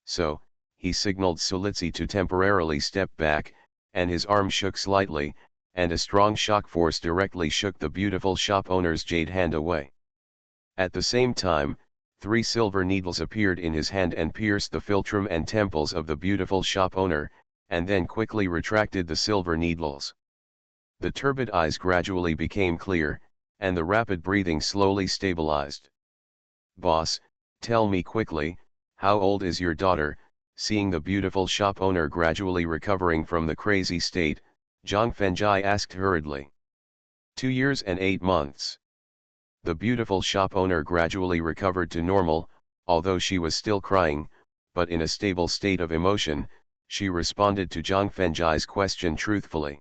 So, he signaled Sulitsi to temporarily step back, and his arm shook slightly, and a strong shock force directly shook the beautiful shop owner's jade hand away. At the same time, 3 silver needles appeared in his hand and pierced the philtrum and temples of the beautiful shop owner, and then quickly retracted the silver needles. The turbid eyes gradually became clear, and the rapid breathing slowly stabilized. "Boss, tell me quickly, how old is your daughter?" Seeing the beautiful shop owner gradually recovering from the crazy state, Zhang Fengjai asked hurriedly. 2 years and 8 months. The beautiful shop owner gradually recovered to normal, although she was still crying, but in a stable state of emotion. She responded to Zhang Fenjai's question truthfully.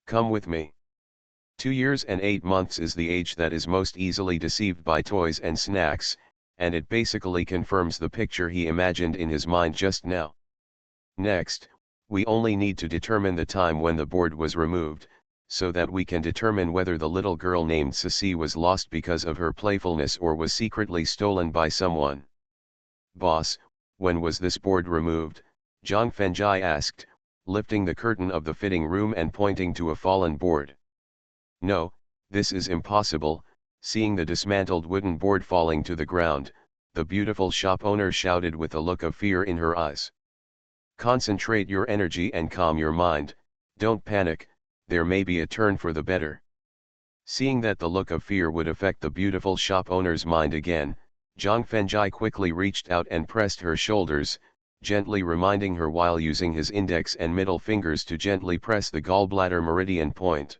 Come with me. 2 years and 8 months is the age that is most easily deceived by toys and snacks, and it basically confirms the picture he imagined in his mind just now. Next, we only need to determine the time when the board was removed, so that we can determine whether the little girl named Ceci was lost because of her playfulness or was secretly stolen by someone. Boss, when was this board removed? Zhang Fenjai asked, lifting the curtain of the fitting room and pointing to a fallen board. No, this is impossible. Seeing the dismantled wooden board falling to the ground, the beautiful shop owner shouted with a look of fear in her eyes. Concentrate your energy and calm your mind, don't panic, there may be a turn for the better. Seeing that the look of fear would affect the beautiful shop owner's mind again, Zhang Fenjai quickly reached out and pressed her shoulders, gently reminding her while using his index and middle fingers to gently press the gallbladder meridian point.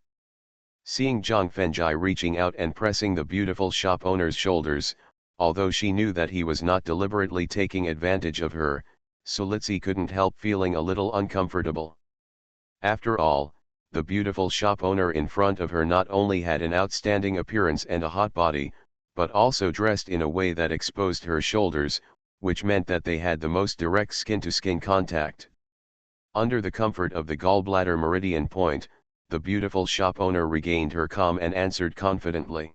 Seeing Zhang Fenjai reaching out and pressing the beautiful shop owner's shoulders, although she knew that he was not deliberately taking advantage of her, Solitsi couldn't help feeling a little uncomfortable. After all, the beautiful shop owner in front of her not only had an outstanding appearance and a hot body, but also dressed in a way that exposed her shoulders, which meant that they had the most direct skin-to-skin contact. Under the comfort of the gallbladder meridian point, the beautiful shop owner regained her calm and answered confidently.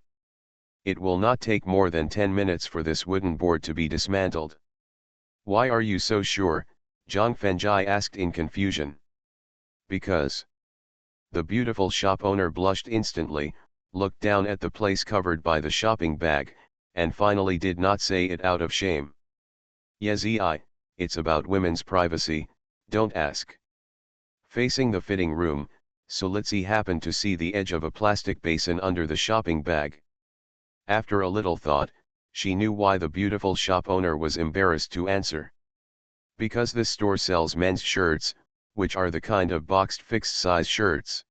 It will not take more than 10 minutes for this wooden board to be dismantled. Why are you so sure? Zhang Fenjai asked in confusion. Because. The beautiful shop owner blushed instantly, looked down at the place covered by the shopping bag, and finally did not say it out of shame. Yezi, it's about women's privacy, don't ask. Facing the fitting room, Solitsi happened to see the edge of a plastic basin under the shopping bag. After a little thought, she knew why the beautiful shop owner was embarrassed to answer. Because this store sells men's shirts, which are the kind of boxed fixed-size shirts.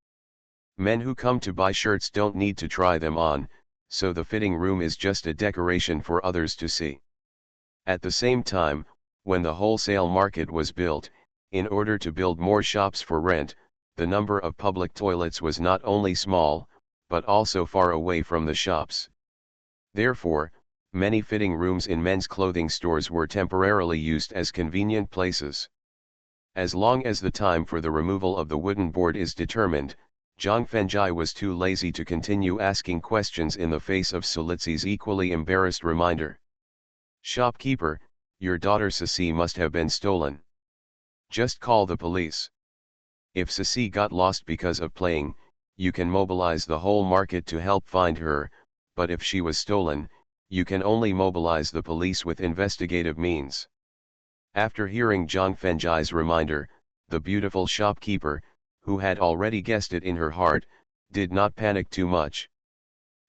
Men who come to buy shirts don't need to try them on, so the fitting room is just a decoration for others to see. At the same time, when the wholesale market was built, in order to build more shops for rent, the number of public toilets was not only small, but also far away from the shops. Therefore, many fitting rooms in men's clothing stores were temporarily used as convenient places. As long as the time for the removal of the wooden board is determined, Zhang Fenjai was too lazy to continue asking questions in the face of Solitsi's equally embarrassed reminder. Shopkeeper, your daughter Ceci must have been stolen. Just call the police. If Ceci got lost because of playing, you can mobilize the whole market to help find her, but if she was stolen, you can only mobilize the police with investigative means. After hearing Zhang Fenjai's reminder, the beautiful shopkeeper, who had already guessed it in her heart, did not panic too much.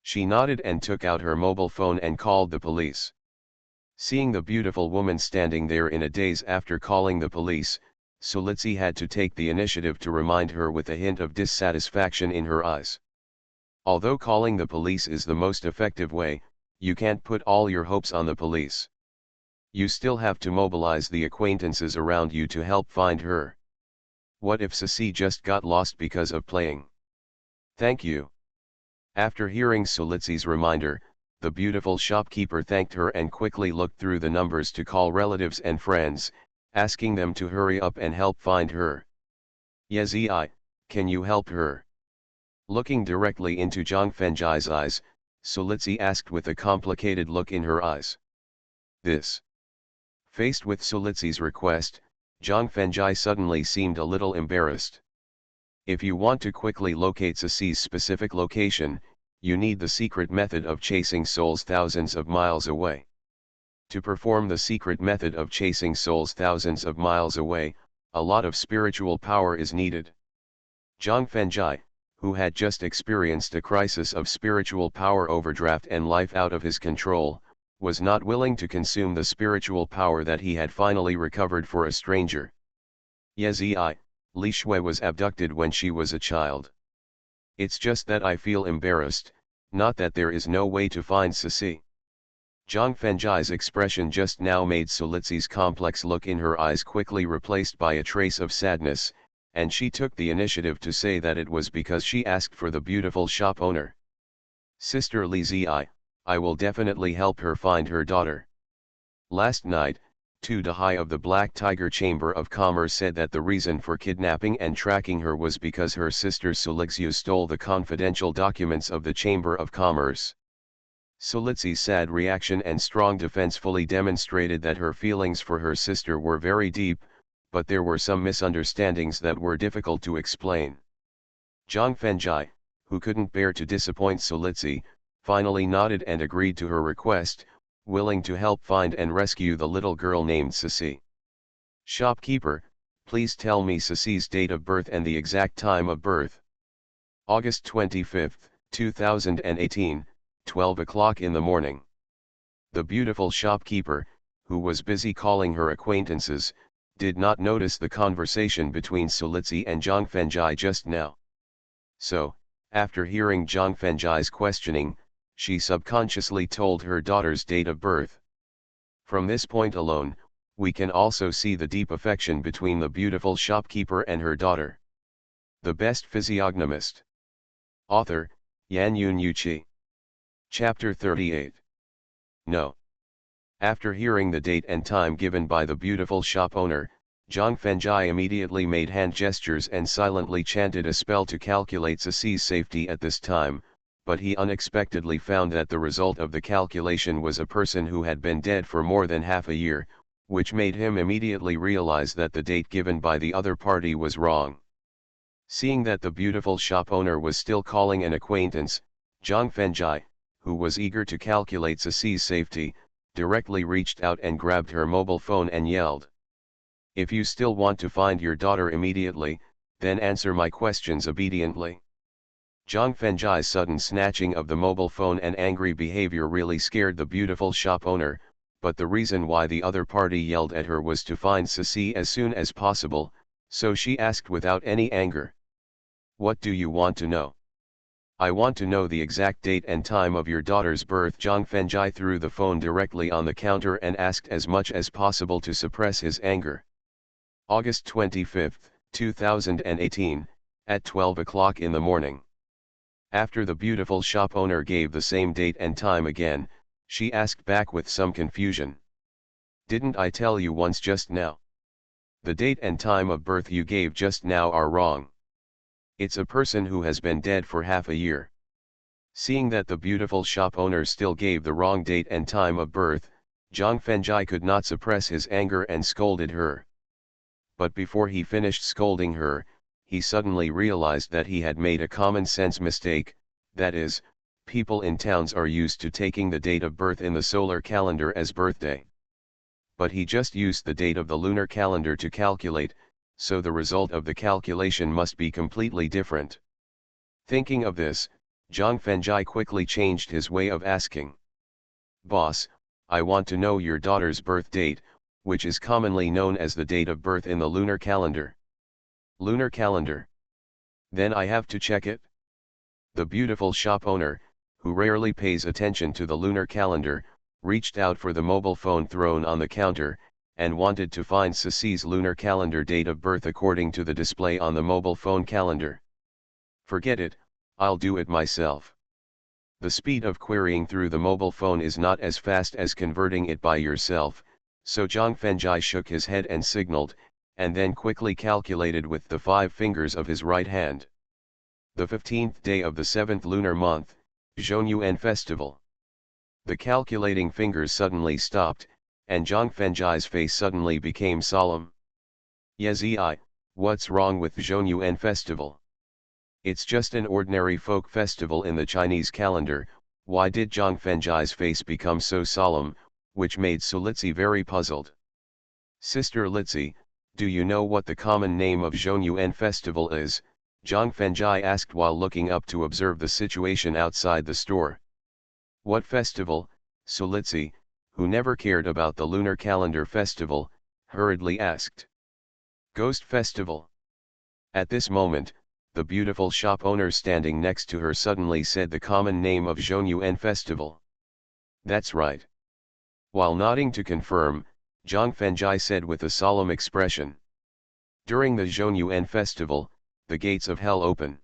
She nodded and took out her mobile phone and called the police. Seeing the beautiful woman standing there in a daze after calling the police, Solitsi had to take the initiative to remind her with a hint of dissatisfaction in her eyes. Although calling the police is the most effective way, you can't put all your hopes on the police. You still have to mobilize the acquaintances around you to help find her. What if Ceci just got lost because of playing? Thank you. After hearing Solitsi's reminder, the beautiful shopkeeper thanked her and quickly looked through the numbers to call relatives and friends, asking them to hurry up and help find her. Yezi, can you help her? Looking directly into Zhang Fenjai's eyes, Solitsi asked with a complicated look in her eyes. This. Faced with Solitsi's request, Zhang Fenjai suddenly seemed a little embarrassed. If you want to quickly locate Ceci's specific location, you need the secret method of chasing souls thousands of miles away. To perform the secret method of chasing souls thousands of miles away, a lot of spiritual power is needed. Zhang Fenjai, who had just experienced a crisis of spiritual power overdraft and life out of his control, was not willing to consume the spiritual power that he had finally recovered for a stranger. Yezi, Li Shui was abducted when she was a child. It's just that I feel embarrassed, Not that there is no way to find Ceci. Zhang Fenjai's expression just now made Sulitzi's complex look in her eyes quickly replaced by a trace of sadness, and she took the initiative to say that it was because she asked for the beautiful shop owner. Sister Li Zi, I will definitely help her find her daughter. Last night, Tu Dahai of the Black Tiger Chamber of Commerce said that the reason for kidnapping and tracking her was because her sister Sulixiu stole the confidential documents of the Chamber of Commerce. Sulitzi's sad reaction and strong defense fully demonstrated that her feelings for her sister were very deep, but there were some misunderstandings that were difficult to explain. Zhang Fenjai, who couldn't bear to disappoint Sulitzi, finally nodded and agreed to her request, willing to help find and rescue the little girl named Ceci. Shopkeeper, please tell me Ceci's date of birth and the exact time of birth. August 25, 2018, 12 o'clock in the morning. The beautiful shopkeeper, who was busy calling her acquaintances, did not notice the conversation between Sulitzi and Zhang Fenjai just now. So, after hearing Zhang Fenjai's questioning, she subconsciously told her daughter's date of birth. From this point alone, we can also see the deep affection between the beautiful shopkeeper and her daughter. The Best Physiognomist. Author, Yan Yun Yuqi. Chapter 38. No. After hearing the date and time given by the beautiful shop owner, Zhang Fenjai immediately made hand gestures and silently chanted a spell to calculate Ceci's safety at this time, but he unexpectedly found that the result of the calculation was a person who had been dead for more than half a year, which made him immediately realize that the date given by the other party was wrong. Seeing that the beautiful shop owner was still calling an acquaintance, Zhang Fenjai, who was eager to calculate Ceci's safety, directly reached out and grabbed her mobile phone and yelled, "If you still want to find your daughter immediately, then answer my questions obediently." Zhang Fenjai's sudden snatching of the mobile phone and angry behavior really scared the beautiful shop owner, but the reason why the other party yelled at her was to find Ceci as soon as possible, so she asked without any anger, "What do you want to know?" "I want to know the exact date and time of your daughter's birth." Zhang Fenjai threw the phone directly on the counter and asked as much as possible to suppress his anger. August 25, 2018, at 12 o'clock in the morning. After the beautiful shop owner gave the same date and time again, she asked back with some confusion, "Didn't I tell you once just now? The date and time of birth you gave just now are wrong. It's a person who has been dead for half a year." Seeing that the beautiful shop owner still gave the wrong date and time of birth, Zhang Fenjai could not suppress his anger and scolded her. But before he finished scolding her, he suddenly realized that he had made a common sense mistake, that is, people in towns are used to taking the date of birth in the solar calendar as birthday. But he just used the date of the lunar calendar to calculate, so the result of the calculation must be completely different. Thinking of this, Zhang Fenjai quickly changed his way of asking. "Boss, I want to know your daughter's birth date, which is commonly known as the date of birth in the lunar calendar." "Lunar calendar? Then I have to check it?" The beautiful shop owner, who rarely pays attention to the lunar calendar, reached out for the mobile phone thrown on the counter, and wanted to find Ceci's lunar calendar date of birth according to the display on the mobile phone calendar. "Forget it, I'll do it myself." The speed of querying through the mobile phone is not as fast as converting it by yourself, so Zhang Fenjai shook his head and signaled, and then quickly calculated with the 5 fingers of his right hand. The 15th day of the 7th lunar month, Zhonyuan festival. The calculating fingers suddenly stopped, and Zhang Fenjai's face suddenly became solemn. "Yezi, what's wrong with Zhonyuan festival? It's just an ordinary folk festival in the Chinese calendar." Why did Zhang Fenjai's face become so solemn, which made Sulitzi very puzzled. "Sister Litzi, do you know what the common name of Zhonyuan festival is?" Zhang Fenjai asked while looking up to observe the situation outside the store. "What festival?" Sulitzi, who never cared about the lunar calendar festival, hurriedly asked. "Ghost festival." At this moment, the beautiful shop owner standing next to her suddenly said the common name of Zhongyuan Festival. That's right. While nodding to confirm, Zhang Fengjai said with a solemn expression. During the Zhongyuan Festival, the gates of hell open.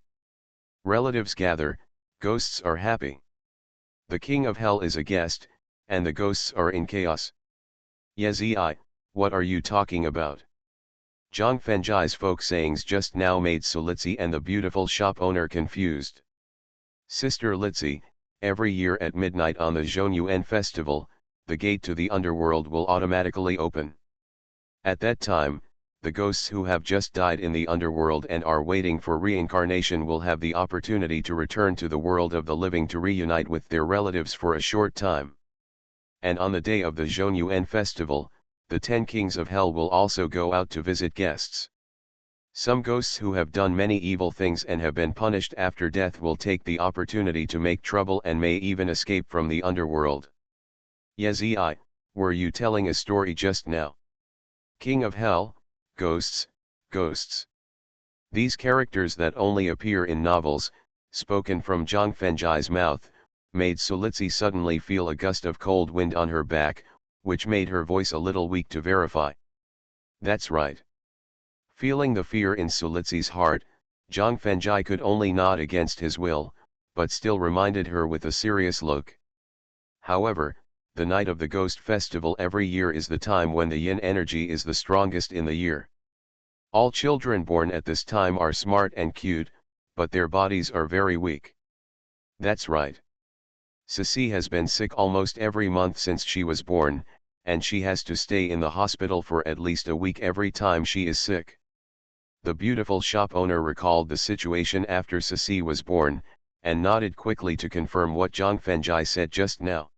Relatives gather, ghosts are happy. The king of hell is a guest, and the ghosts are in chaos. Yezi, what are you talking about? Zhang Fengjai's folk sayings just now made Solitsi and the beautiful shop owner confused. Sister Litsi, every year at midnight on the Zhongyuan festival, the gate to the underworld will automatically open. At that time, the ghosts who have just died in the underworld and are waiting for reincarnation will have the opportunity to return to the world of the living to reunite with their relatives for a short time. And on the day of the Zhongyuan festival, the 10 kings of hell will also go out to visit guests. Some ghosts who have done many evil things and have been punished after death will take the opportunity to make trouble and may even escape from the underworld. Yezi, were you telling a story just now? King of hell, ghosts, ghosts. These characters that only appear in novels, spoken from Zhang Fengjai's mouth, made Solitsi suddenly feel a gust of cold wind on her back, which made her voice a little weak to verify. That's right. Feeling the fear in Solitsi's heart, Zhang Fengjai could only nod against his will, but still reminded her with a serious look. However, the night of the Ghost Festival every year is the time when the yin energy is the strongest in the year. All children born at this time are smart and cute, but their bodies are very weak. That's right. Sisi has been sick almost every month since she was born, and she has to stay in the hospital for at least a week every time she is sick. The beautiful shop owner recalled the situation after Sisi was born, and nodded quickly to confirm what Zhang Fengjai said just now.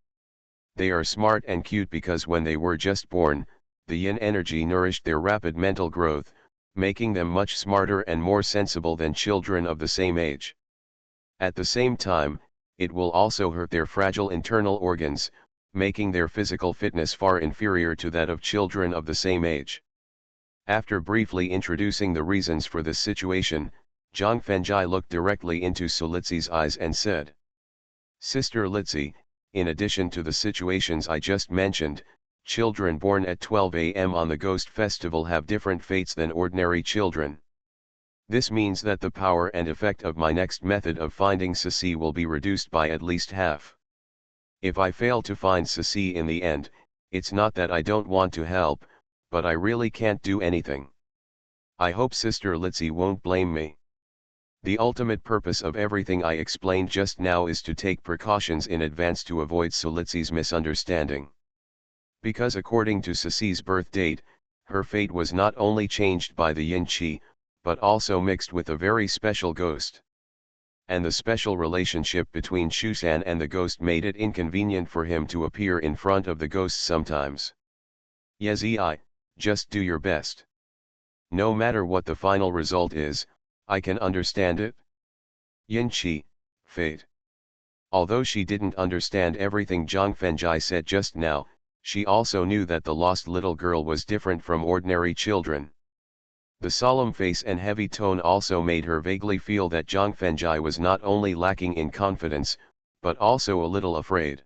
They are smart and cute because when they were just born, the yin energy nourished their rapid mental growth, making them much smarter and more sensible than children of the same age. At the same time, it will also hurt their fragile internal organs, making their physical fitness far inferior to that of children of the same age. After briefly introducing the reasons for this situation, Zhang Fengjai looked directly into Solitsi's eyes and said, Sister Litsi, in addition to the situations I just mentioned, children born at 12 a.m. on the Ghost Festival have different fates than ordinary children. This means that the power and effect of my next method of finding Sisi will be reduced by at least half. If I fail to find Sisi in the end, it's not that I don't want to help, but I really can't do anything. I hope Sister Litsi won't blame me. The ultimate purpose of everything I explained just now is to take precautions in advance to avoid Solitsi's misunderstanding. Because according to Sisi's birth date, her fate was not only changed by the yin qi, but also mixed with a very special ghost. And the special relationship between Shusan and the ghost made it inconvenient for him to appear in front of the ghost sometimes. Yezi, just do your best. No matter what the final result is, I can understand it. Yin qi, fate. Although she didn't understand everything Zhang Fengjai said just now, she also knew that the lost little girl was different from ordinary children. The solemn face and heavy tone also made her vaguely feel that Zhang Fengjai was not only lacking in confidence, but also a little afraid.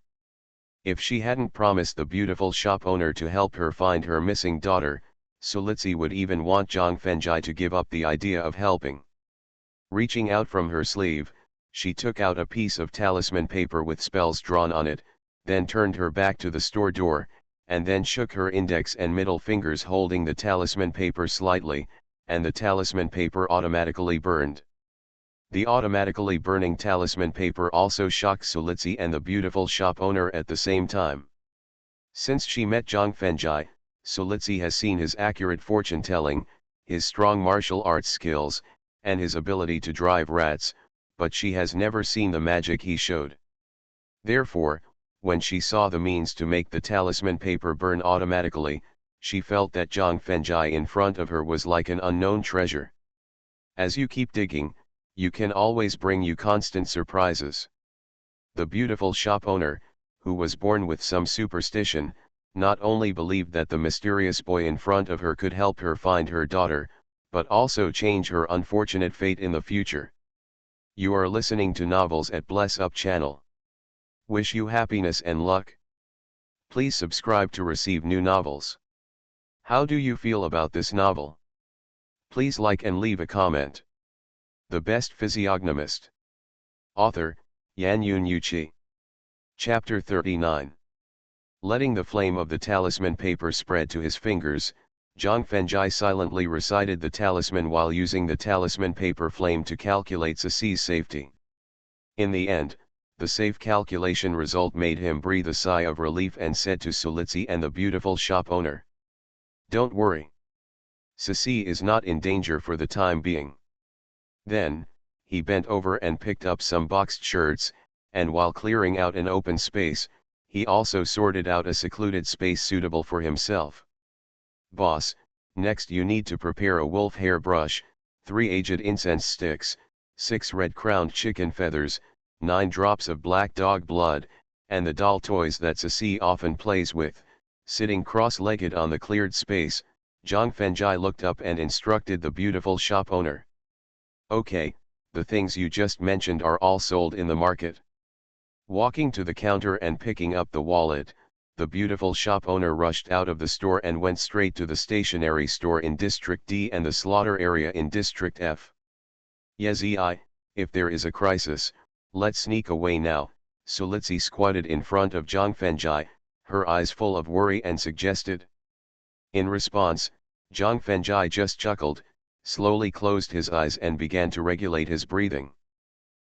If she hadn't promised the beautiful shop owner to help her find her missing daughter, Solitsi would even want Zhang Fengjai to give up the idea of helping. Reaching out from her sleeve, she took out a piece of talisman paper with spells drawn on it, then turned her back to the store door, and then shook her index and middle fingers holding the talisman paper slightly, and the talisman paper automatically burned. The automatically burning talisman paper also shocked Solitsi and the beautiful shop owner at the same time. Since she met Zhang Fengjai, Solitsi has seen his accurate fortune-telling, his strong martial arts skills, and his ability to drive rats, but she has never seen the magic he showed. Therefore, when she saw the means to make the talisman paper burn automatically, she felt that Zhang Fengjai in front of her was like an unknown treasure. As you keep digging, you can always bring you constant surprises. The beautiful shop owner, who was born with some superstition, not only believed that the mysterious boy in front of her could help her find her daughter, but also change her unfortunate fate in the future. You are listening to Novels at Bless Up channel. Wish you happiness and luck. Please subscribe to receive new novels. How do you feel about this novel? Please like and leave a comment. The Best Physiognomist. Author, Yan-Yun Yuchi. Chapter 39. Letting the flame of the talisman paper spread to his fingers, Zhang Fengjai silently recited the talisman while using the talisman paper flame to calculate Ceci's safety. In the end, the safe calculation result made him breathe a sigh of relief and said to Sulitsi and the beautiful shop owner, "Don't worry. Ceci is not in danger for the time being." Then, he bent over and picked up some boxed shirts, and while clearing out an open space, he also sorted out a secluded space suitable for himself. "Boss, next you need to prepare a wolf hair brush, 3 aged incense sticks, 6 red-crowned chicken feathers, 9 drops of black dog blood, and the doll toys that Ceci often plays with." Sitting cross-legged on the cleared space, Zhang Fengjai looked up and instructed the beautiful shop owner. "Okay, the things you just mentioned are all sold in the market." Walking to the counter and picking up the wallet, the beautiful shop owner rushed out of the store and went straight to the stationery store in District D and the slaughter area in District F. "Yezi, if there is a crisis, let's sneak away now." Sulitsi squatted in front of Zhang Fengjai, her eyes full of worry, and suggested. In response, Zhang Fengjai just chuckled, slowly closed his eyes and began to regulate his breathing.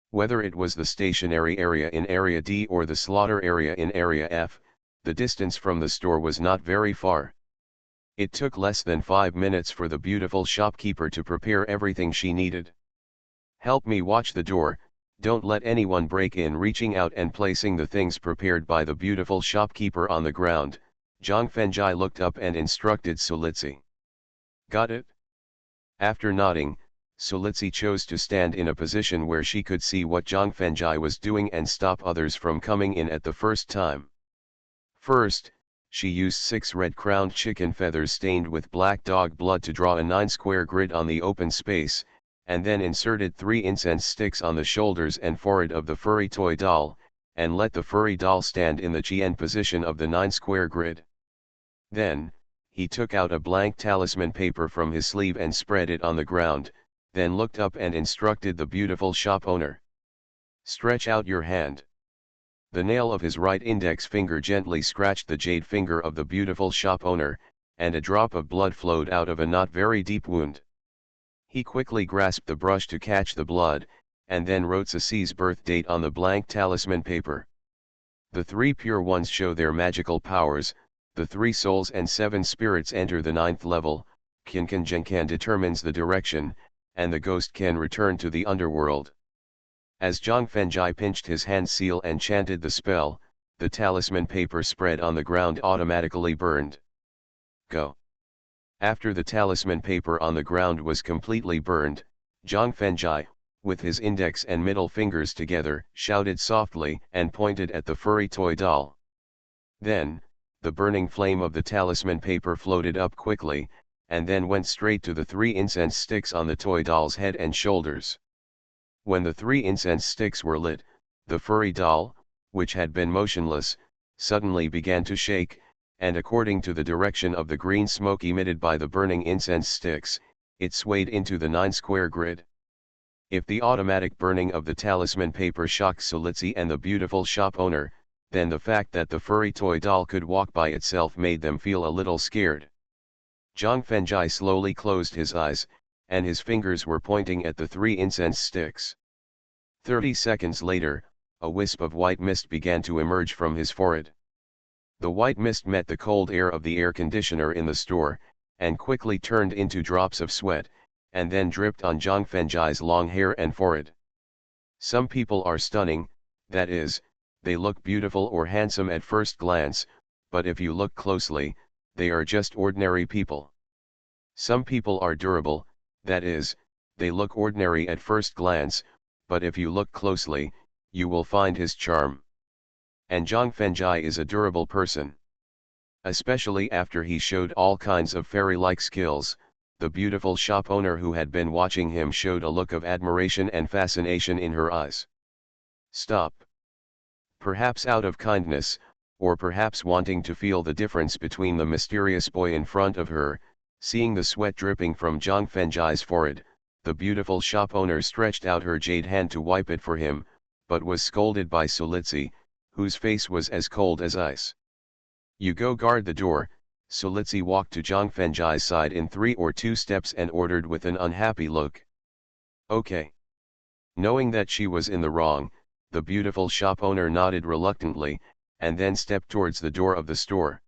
Whether it was the stationary area in Area D or the slaughter area in Area F, the distance from the store was not very far. It took less than 5 minutes for the beautiful shopkeeper to prepare everything she needed. "Help me watch the door, don't let anyone break in." Reaching out and placing the things prepared by the beautiful shopkeeper on the ground, Zhang Fengjai looked up and instructed Sulitsi. "Got it?" After nodding, Sulitsi chose to stand in a position where she could see what Zhang Fengjai was doing and stop others from coming in at the first time. First, she used 6 red-crowned chicken feathers stained with black dog blood to draw a 9-square grid on the open space, and then inserted 3 incense sticks on the shoulders and forehead of the furry toy doll, and let the furry doll stand in the Chien position of the 9-square grid. Then, he took out a blank talisman paper from his sleeve and spread it on the ground, then looked up and instructed the beautiful shop owner. "Stretch out your hand." The nail of his right index finger gently scratched the jade finger of the beautiful shop owner, and a drop of blood flowed out of a not very deep wound. He quickly grasped the brush to catch the blood, and then wrote Ceci's birth date on the blank talisman paper. The 3 pure ones show their magical powers, the 3 souls and 7 spirits enter the 9th level, Kinkan determines the direction, and the ghost can return to the underworld. As Zhang Fengjai pinched his hand seal and chanted the spell, the talisman paper spread on the ground automatically burned. Go. After the talisman paper on the ground was completely burned, Zhang Fengjai, with his index and middle fingers together, shouted softly and pointed at the furry toy doll. Then, the burning flame of the talisman paper floated up quickly, and then went straight to the 3 incense sticks on the toy doll's head and shoulders. When the 3 incense sticks were lit, the furry doll, which had been motionless, suddenly began to shake, and according to the direction of the green smoke emitted by the burning incense sticks, it swayed into the 9-square grid. If the automatic burning of the talisman paper shocked Sulitsi and the beautiful shop owner, then the fact that the furry toy doll could walk by itself made them feel a little scared. Zhang Fengjai slowly closed his eyes, and his fingers were pointing at the 3 incense sticks. 30 seconds later, a wisp of white mist began to emerge from his forehead. The white mist met the cold air of the air conditioner in the store, and quickly turned into drops of sweat, and then dripped on Zhang Fengjai's long hair and forehead. Some people are stunning, that is, they look beautiful or handsome at first glance, but if you look closely, they are just ordinary people. Some people are durable, that is, they look ordinary at first glance, but if you look closely, you will find his charm. And Zhang Fengjai is a durable person. Especially after he showed all kinds of fairy-like skills, the beautiful shop owner who had been watching him showed a look of admiration and fascination in her eyes. Stop. Perhaps out of kindness, or perhaps wanting to feel the difference between the mysterious boy in front of her, seeing the sweat dripping from Zhang Fenjai's forehead, the beautiful shop owner stretched out her jade hand to wipe it for him, but was scolded by Sulitsi, whose face was as cold as ice. You go guard the door. Sulitsi walked to Zhang Fenjai's side in 3 or 2 steps and ordered with an unhappy look. Okay. Knowing that she was in the wrong, the beautiful shop owner nodded reluctantly, and then stepped towards the door of the store.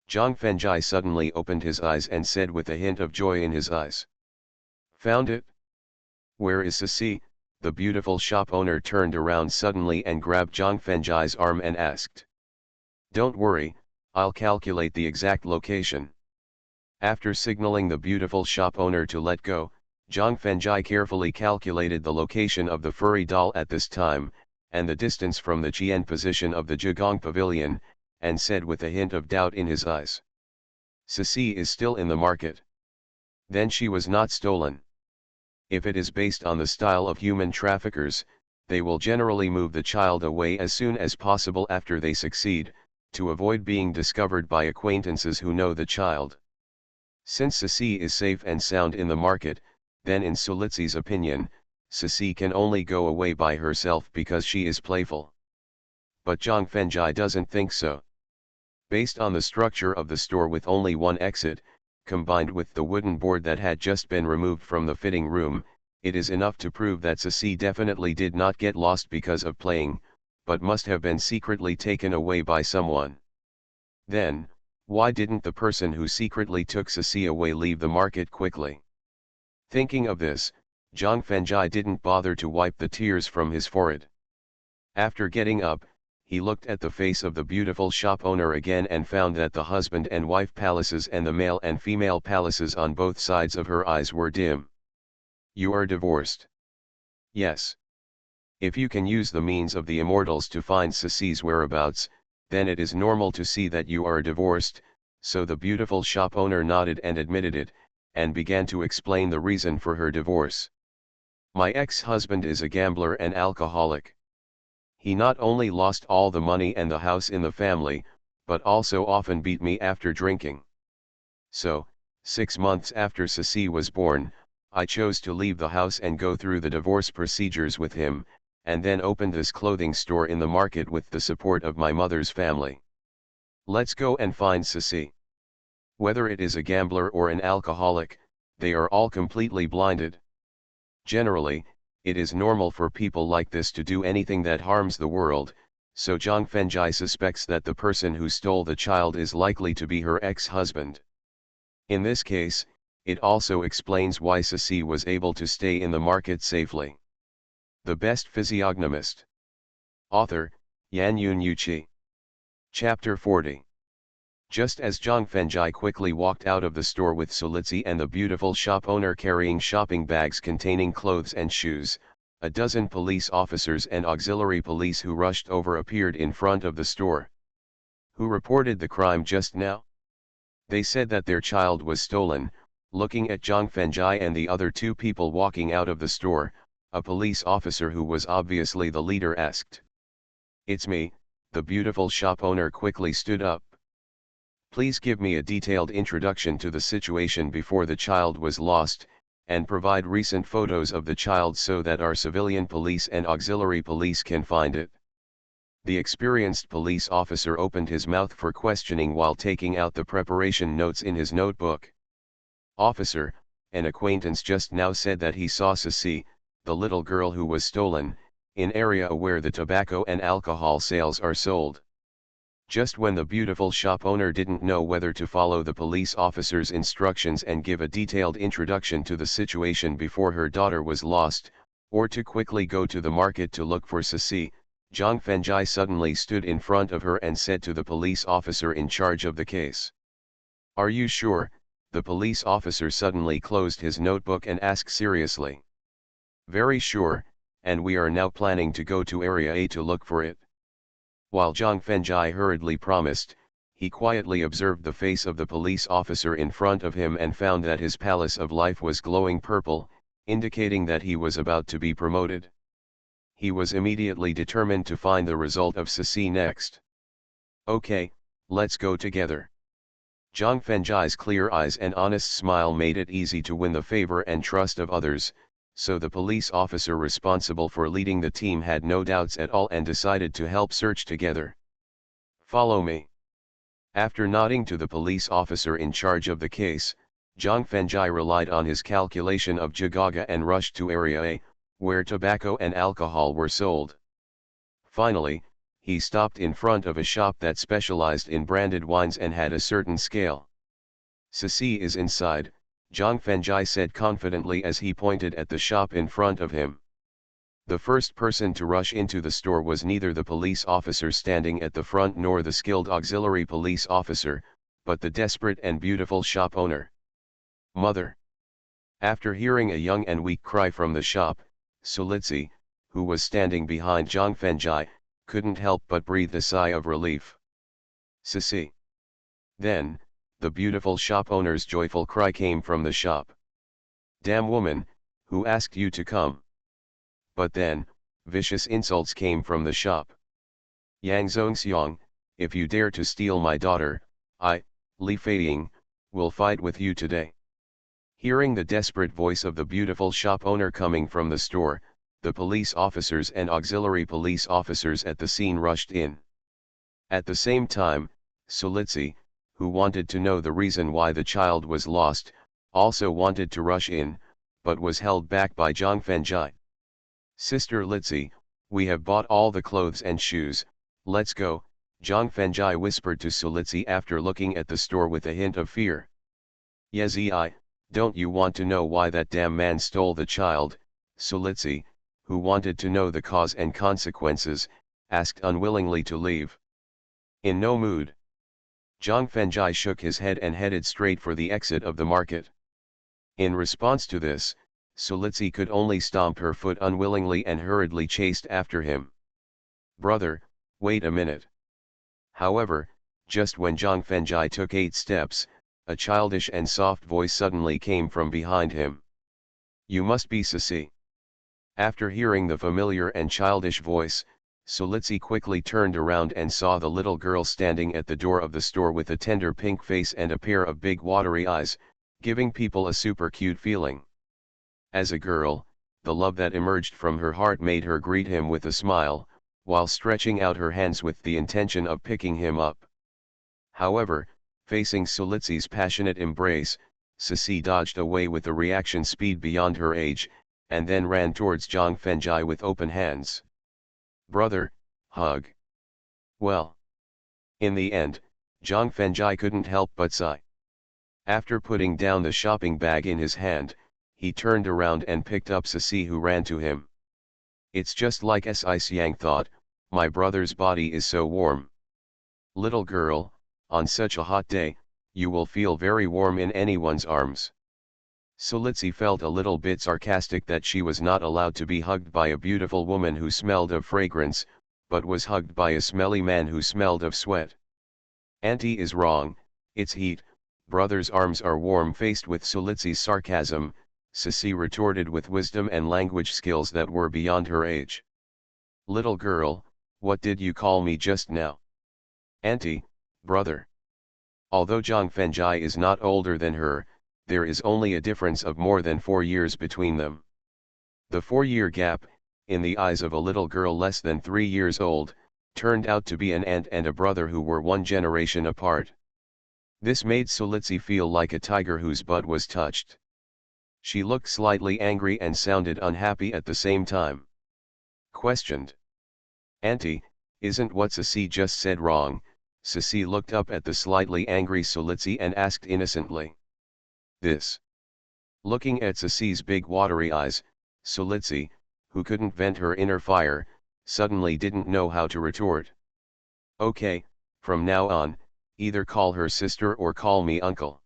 Zhang Fenjai suddenly opened his eyes and said with a hint of joy in his eyes. Found it? Where is Sisi? The beautiful shop owner turned around suddenly and grabbed Zhang Fenjai's arm and asked. Don't worry, I'll calculate the exact location. After signaling the beautiful shop owner to let go, Zhang Fenjai carefully calculated the location of the furry doll at this time, and the distance from the Qian position of the Zhigong pavilion, and said with a hint of doubt in his eyes. Sisi is still in the market. Then she was not stolen. If it is based on the style of human traffickers, they will generally move the child away as soon as possible after they succeed, to avoid being discovered by acquaintances who know the child. Since Sisi is safe and sound in the market, then in Sulitsi's opinion, Sisi can only go away by herself because she is playful. But Zhang Fenjai doesn't think so. Based on the structure of the store with only one exit, combined with the wooden board that had just been removed from the fitting room, it is enough to prove that Sisi definitely did not get lost because of playing, but must have been secretly taken away by someone. Then, why didn't the person who secretly took Sisi away leave the market quickly? Thinking of this, Zhang Fenjai didn't bother to wipe the tears from his forehead. After getting up, he looked at the face of the beautiful shop owner again and found that the husband and wife palaces and the male and female palaces on both sides of her eyes were dim. You are divorced. Yes. If you can use the means of the immortals to find Sisi's whereabouts, then it is normal to see that you are divorced, so the beautiful shop owner nodded and admitted it, and began to explain the reason for her divorce. My ex-husband is a gambler and alcoholic. He not only lost all the money and the house in the family, but also often beat me after drinking. So, 6 months after Sisi was born, I chose to leave the house and go through the divorce procedures with him, and then opened this clothing store in the market with the support of my mother's family. Let's go and find Sisi. Whether it is a gambler or an alcoholic, they are all completely blinded. Generally, it is normal for people like this to do anything that harms the world, so Zhang Fenjai suspects that the person who stole the child is likely to be her ex-husband. In this case, it also explains why Sisi was able to stay in the market safely. The Best Physiognomist. Author, Yan Yun Yuqi. Chapter 40. Just as Zhang Fenjai quickly walked out of the store with Sulitsi and the beautiful shop owner carrying shopping bags containing clothes and shoes, a dozen police officers and auxiliary police who rushed over appeared in front of the store. Who reported the crime just now? They said that their child was stolen. Looking at Zhang Fenjai and the other 2 people walking out of the store, a police officer who was obviously the leader asked. It's me. The beautiful shop owner quickly stood up. Please give me a detailed introduction to the situation before the child was lost, and provide recent photos of the child so that our civilian police and auxiliary police can find it. The experienced police officer opened his mouth for questioning while taking out the preparation notes in his notebook. Officer, an acquaintance just now said that he saw Sisi, the little girl who was stolen, in area where the tobacco and alcohol sales are sold. Just when the beautiful shop owner didn't know whether to follow the police officer's instructions and give a detailed introduction to the situation before her daughter was lost, or to quickly go to the market to look for Sisi, Zhang Fenjai suddenly stood in front of her and said to the police officer in charge of the case. Are you sure? The police officer suddenly closed his notebook and asked seriously. Very sure, and we are now planning to go to Area A to look for it. While Zhang Fenjai hurriedly promised, he quietly observed the face of the police officer in front of him and found that his palace of life was glowing purple, indicating that he was about to be promoted. He was immediately determined to find the result of Ceci next. Okay, let's go together. Zhang Fenjai's clear eyes and honest smile made it easy to win the favor and trust of others, so the police officer responsible for leading the team had no doubts at all and decided to help search together. Follow me. After nodding to the police officer in charge of the case, Zhang Fenjai relied on his calculation of Jagaga and rushed to Area A, where tobacco and alcohol were sold. Finally, he stopped in front of a shop that specialized in branded wines and had a certain scale. Ceci is inside, Zhang Fenjai said confidently as he pointed at the shop in front of him. The first person to rush into the store was neither the police officer standing at the front nor the skilled auxiliary police officer, but the desperate and beautiful shop owner. Mother! After hearing a young and weak cry from the shop, Sulitsi, who was standing behind Zhang Fenjai, couldn't help but breathe a sigh of relief. Ceci. Then, the beautiful shop owner's joyful cry came from the shop. Damn woman, who asked you to come? But then, vicious insults came from the shop. Yang Zongxiang, if you dare to steal my daughter, I, Li Feiying, will fight with you today. Hearing the desperate voice of the beautiful shop owner coming from the store, the police officers and auxiliary police officers at the scene rushed in. At the same time, Sulitsi, who wanted to know the reason why the child was lost, also wanted to rush in, but was held back by Zhang Fenjai. Sister Litsi, we have bought all the clothes and shoes, let's go, Zhang Fenjai whispered to Sulitsi after looking at the store with a hint of fear. Yezi, don't you want to know why that damn man stole the child? Sulitsi, who wanted to know the cause and consequences, asked unwillingly to leave. In no mood. Zhang Fenjai shook his head and headed straight for the exit of the market. In response to this, Sulitsi could only stomp her foot unwillingly and hurriedly chased after him. Brother, wait a minute. However, just when Zhang Fenjai took 8 steps, a childish and soft voice suddenly came from behind him. You must be Ceci. After hearing the familiar and childish voice, Sulitsi quickly turned around and saw the little girl standing at the door of the store with a tender pink face and a pair of big watery eyes, giving people a super cute feeling. As a girl, the love that emerged from her heart made her greet him with a smile, while stretching out her hands with the intention of picking him up. However, facing Sulitsi's passionate embrace, Ceci dodged away with a reaction speed beyond her age, and then ran towards Zhang Fenjai with open hands. Brother, hug. Well. In the end, Zhang Fenjai couldn't help but sigh. After putting down the shopping bag in his hand, he turned around and picked up Ceci, who ran to him. It's just like Xiang thought, my brother's body is so warm. Little girl, on such a hot day, you will feel very warm in anyone's arms. Sulitsi felt a little bit sarcastic that she was not allowed to be hugged by a beautiful woman who smelled of fragrance, but was hugged by a smelly man who smelled of sweat. Auntie is wrong, it's heat, brother's arms are warm. Faced with Sulitsi's sarcasm, Ceci retorted with wisdom and language skills that were beyond her age. Little girl, what did you call me just now? Auntie, brother. Although Zhang Fenjai is not older than her, there is only a difference of more than 4 years between them. The 4-year gap, in the eyes of a little girl less than 3 years old, turned out to be an aunt and a brother who were 1 generation apart. This made Sulitsi feel like a tiger whose butt was touched. She looked slightly angry and sounded unhappy at the same time. Questioned. Auntie, isn't what Ceci just said wrong? Ceci looked up at the slightly angry Sulitsi and asked innocently. This. Looking at Ceci's big watery eyes, Sulitsi, who couldn't vent her inner fire, suddenly didn't know how to retort. Okay, from now on, either call her sister or call me uncle.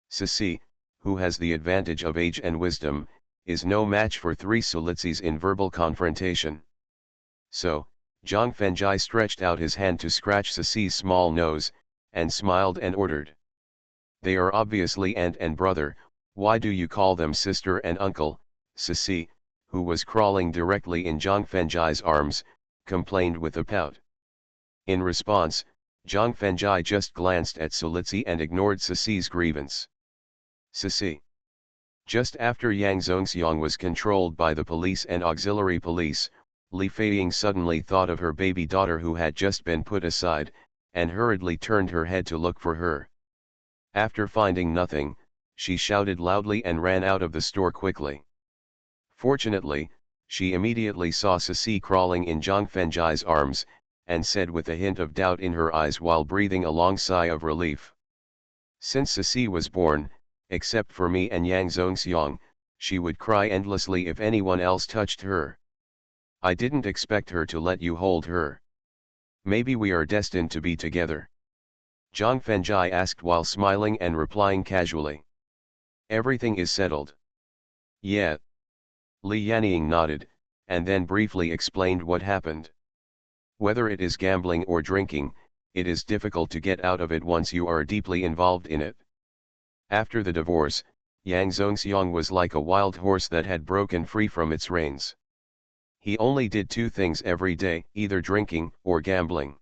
Ceci, who has the advantage of age and wisdom, is no match for 3 Sulitsis in verbal confrontation. So, Zhang Fenjai stretched out his hand to scratch Ceci's small nose, and smiled and ordered. They are obviously aunt and brother, why do you call them sister and uncle? Ceci, who was crawling directly in Zhang Fenjai's arms, complained with a pout. In response, Zhang Fenjai just glanced at Solitsi and ignored Ceci's grievance. Ceci. Just after Yang Zongxiang was controlled by the police and auxiliary police, Li Feiying suddenly thought of her baby daughter who had just been put aside, and hurriedly turned her head to look for her. After finding nothing, she shouted loudly and ran out of the store quickly. Fortunately, she immediately saw Ceci crawling in Zhang Fenjai's arms, and said with a hint of doubt in her eyes while breathing a long sigh of relief. Since Ceci was born, except for me and Yang Zongxiang, she would cry endlessly if anyone else touched her. I didn't expect her to let you hold her. Maybe we are destined to be together. Zhang Fenjai asked while smiling and replying casually. Everything is settled. Yeah. Li Yanying nodded, and then briefly explained what happened. Whether it is gambling or drinking, it is difficult to get out of it once you are deeply involved in it. After the divorce, Yang Zongxiang was like a wild horse that had broken free from its reins. He only did two things every day, either drinking or gambling.